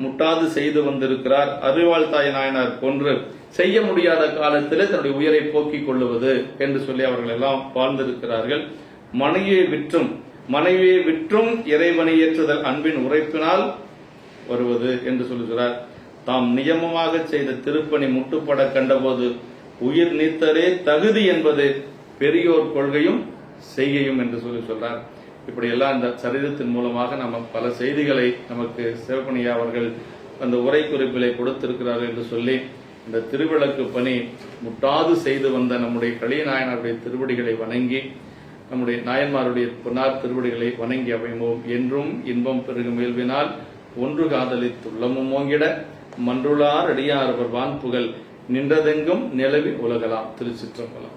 முட்டாது செய்து வந்திருக்கிறார். அருள்வாழ்த்தாய் நாயனார் போன்று செய்ய முடியாத காலத்தில் தன்னுடைய உயிரை போக்கிக் கொள்ளுவது என்று சொல்லி அவர்கள் எல்லாம் வாழ்ந்திருக்கிறார்கள். மனைவியை விற்றும் இறைவனை ஏற்றுதல் அன்பின் உரைப்பினால் வருவது என்று சொல்லுகிறார். தாம் நியமமாக செய்த திருப்பணி முட்டுப்பட கண்டபோது உயிர் நீத்தரே தகுதி என்பது பெரியோர் கொள்கையும் செய்கையும் என்று சொல்றார். இப்படியெல்லாம் இந்த சரிதத்தின் மூலமாக நம்ம பல செய்திகளை நமக்கு சிவப்பணியா அவர்கள் அந்த உரை குறிப்பிலை கொடுத்திருக்கிறார்கள் என்று சொல்லி இந்த திருவிளக்கு பணி முட்டாது செய்து வந்த நம்முடைய கலிய நாயனாருடைய திருவடிகளை வணங்கி நம்முடைய நாயன்மாருடைய பொன்னார் திருவடிகளை வணங்கி அமைவோம். என்றும் இன்பம் பெருகும் இயல்பினால் ஒன்று காதலித்துள்ளமும் ஓங்கிட மன்றுளார் அடியார் அவர் வான்புகழ் நின்றதெங்கும் நிலவி உலகலாம். திருச்சிற்றம்பலம்.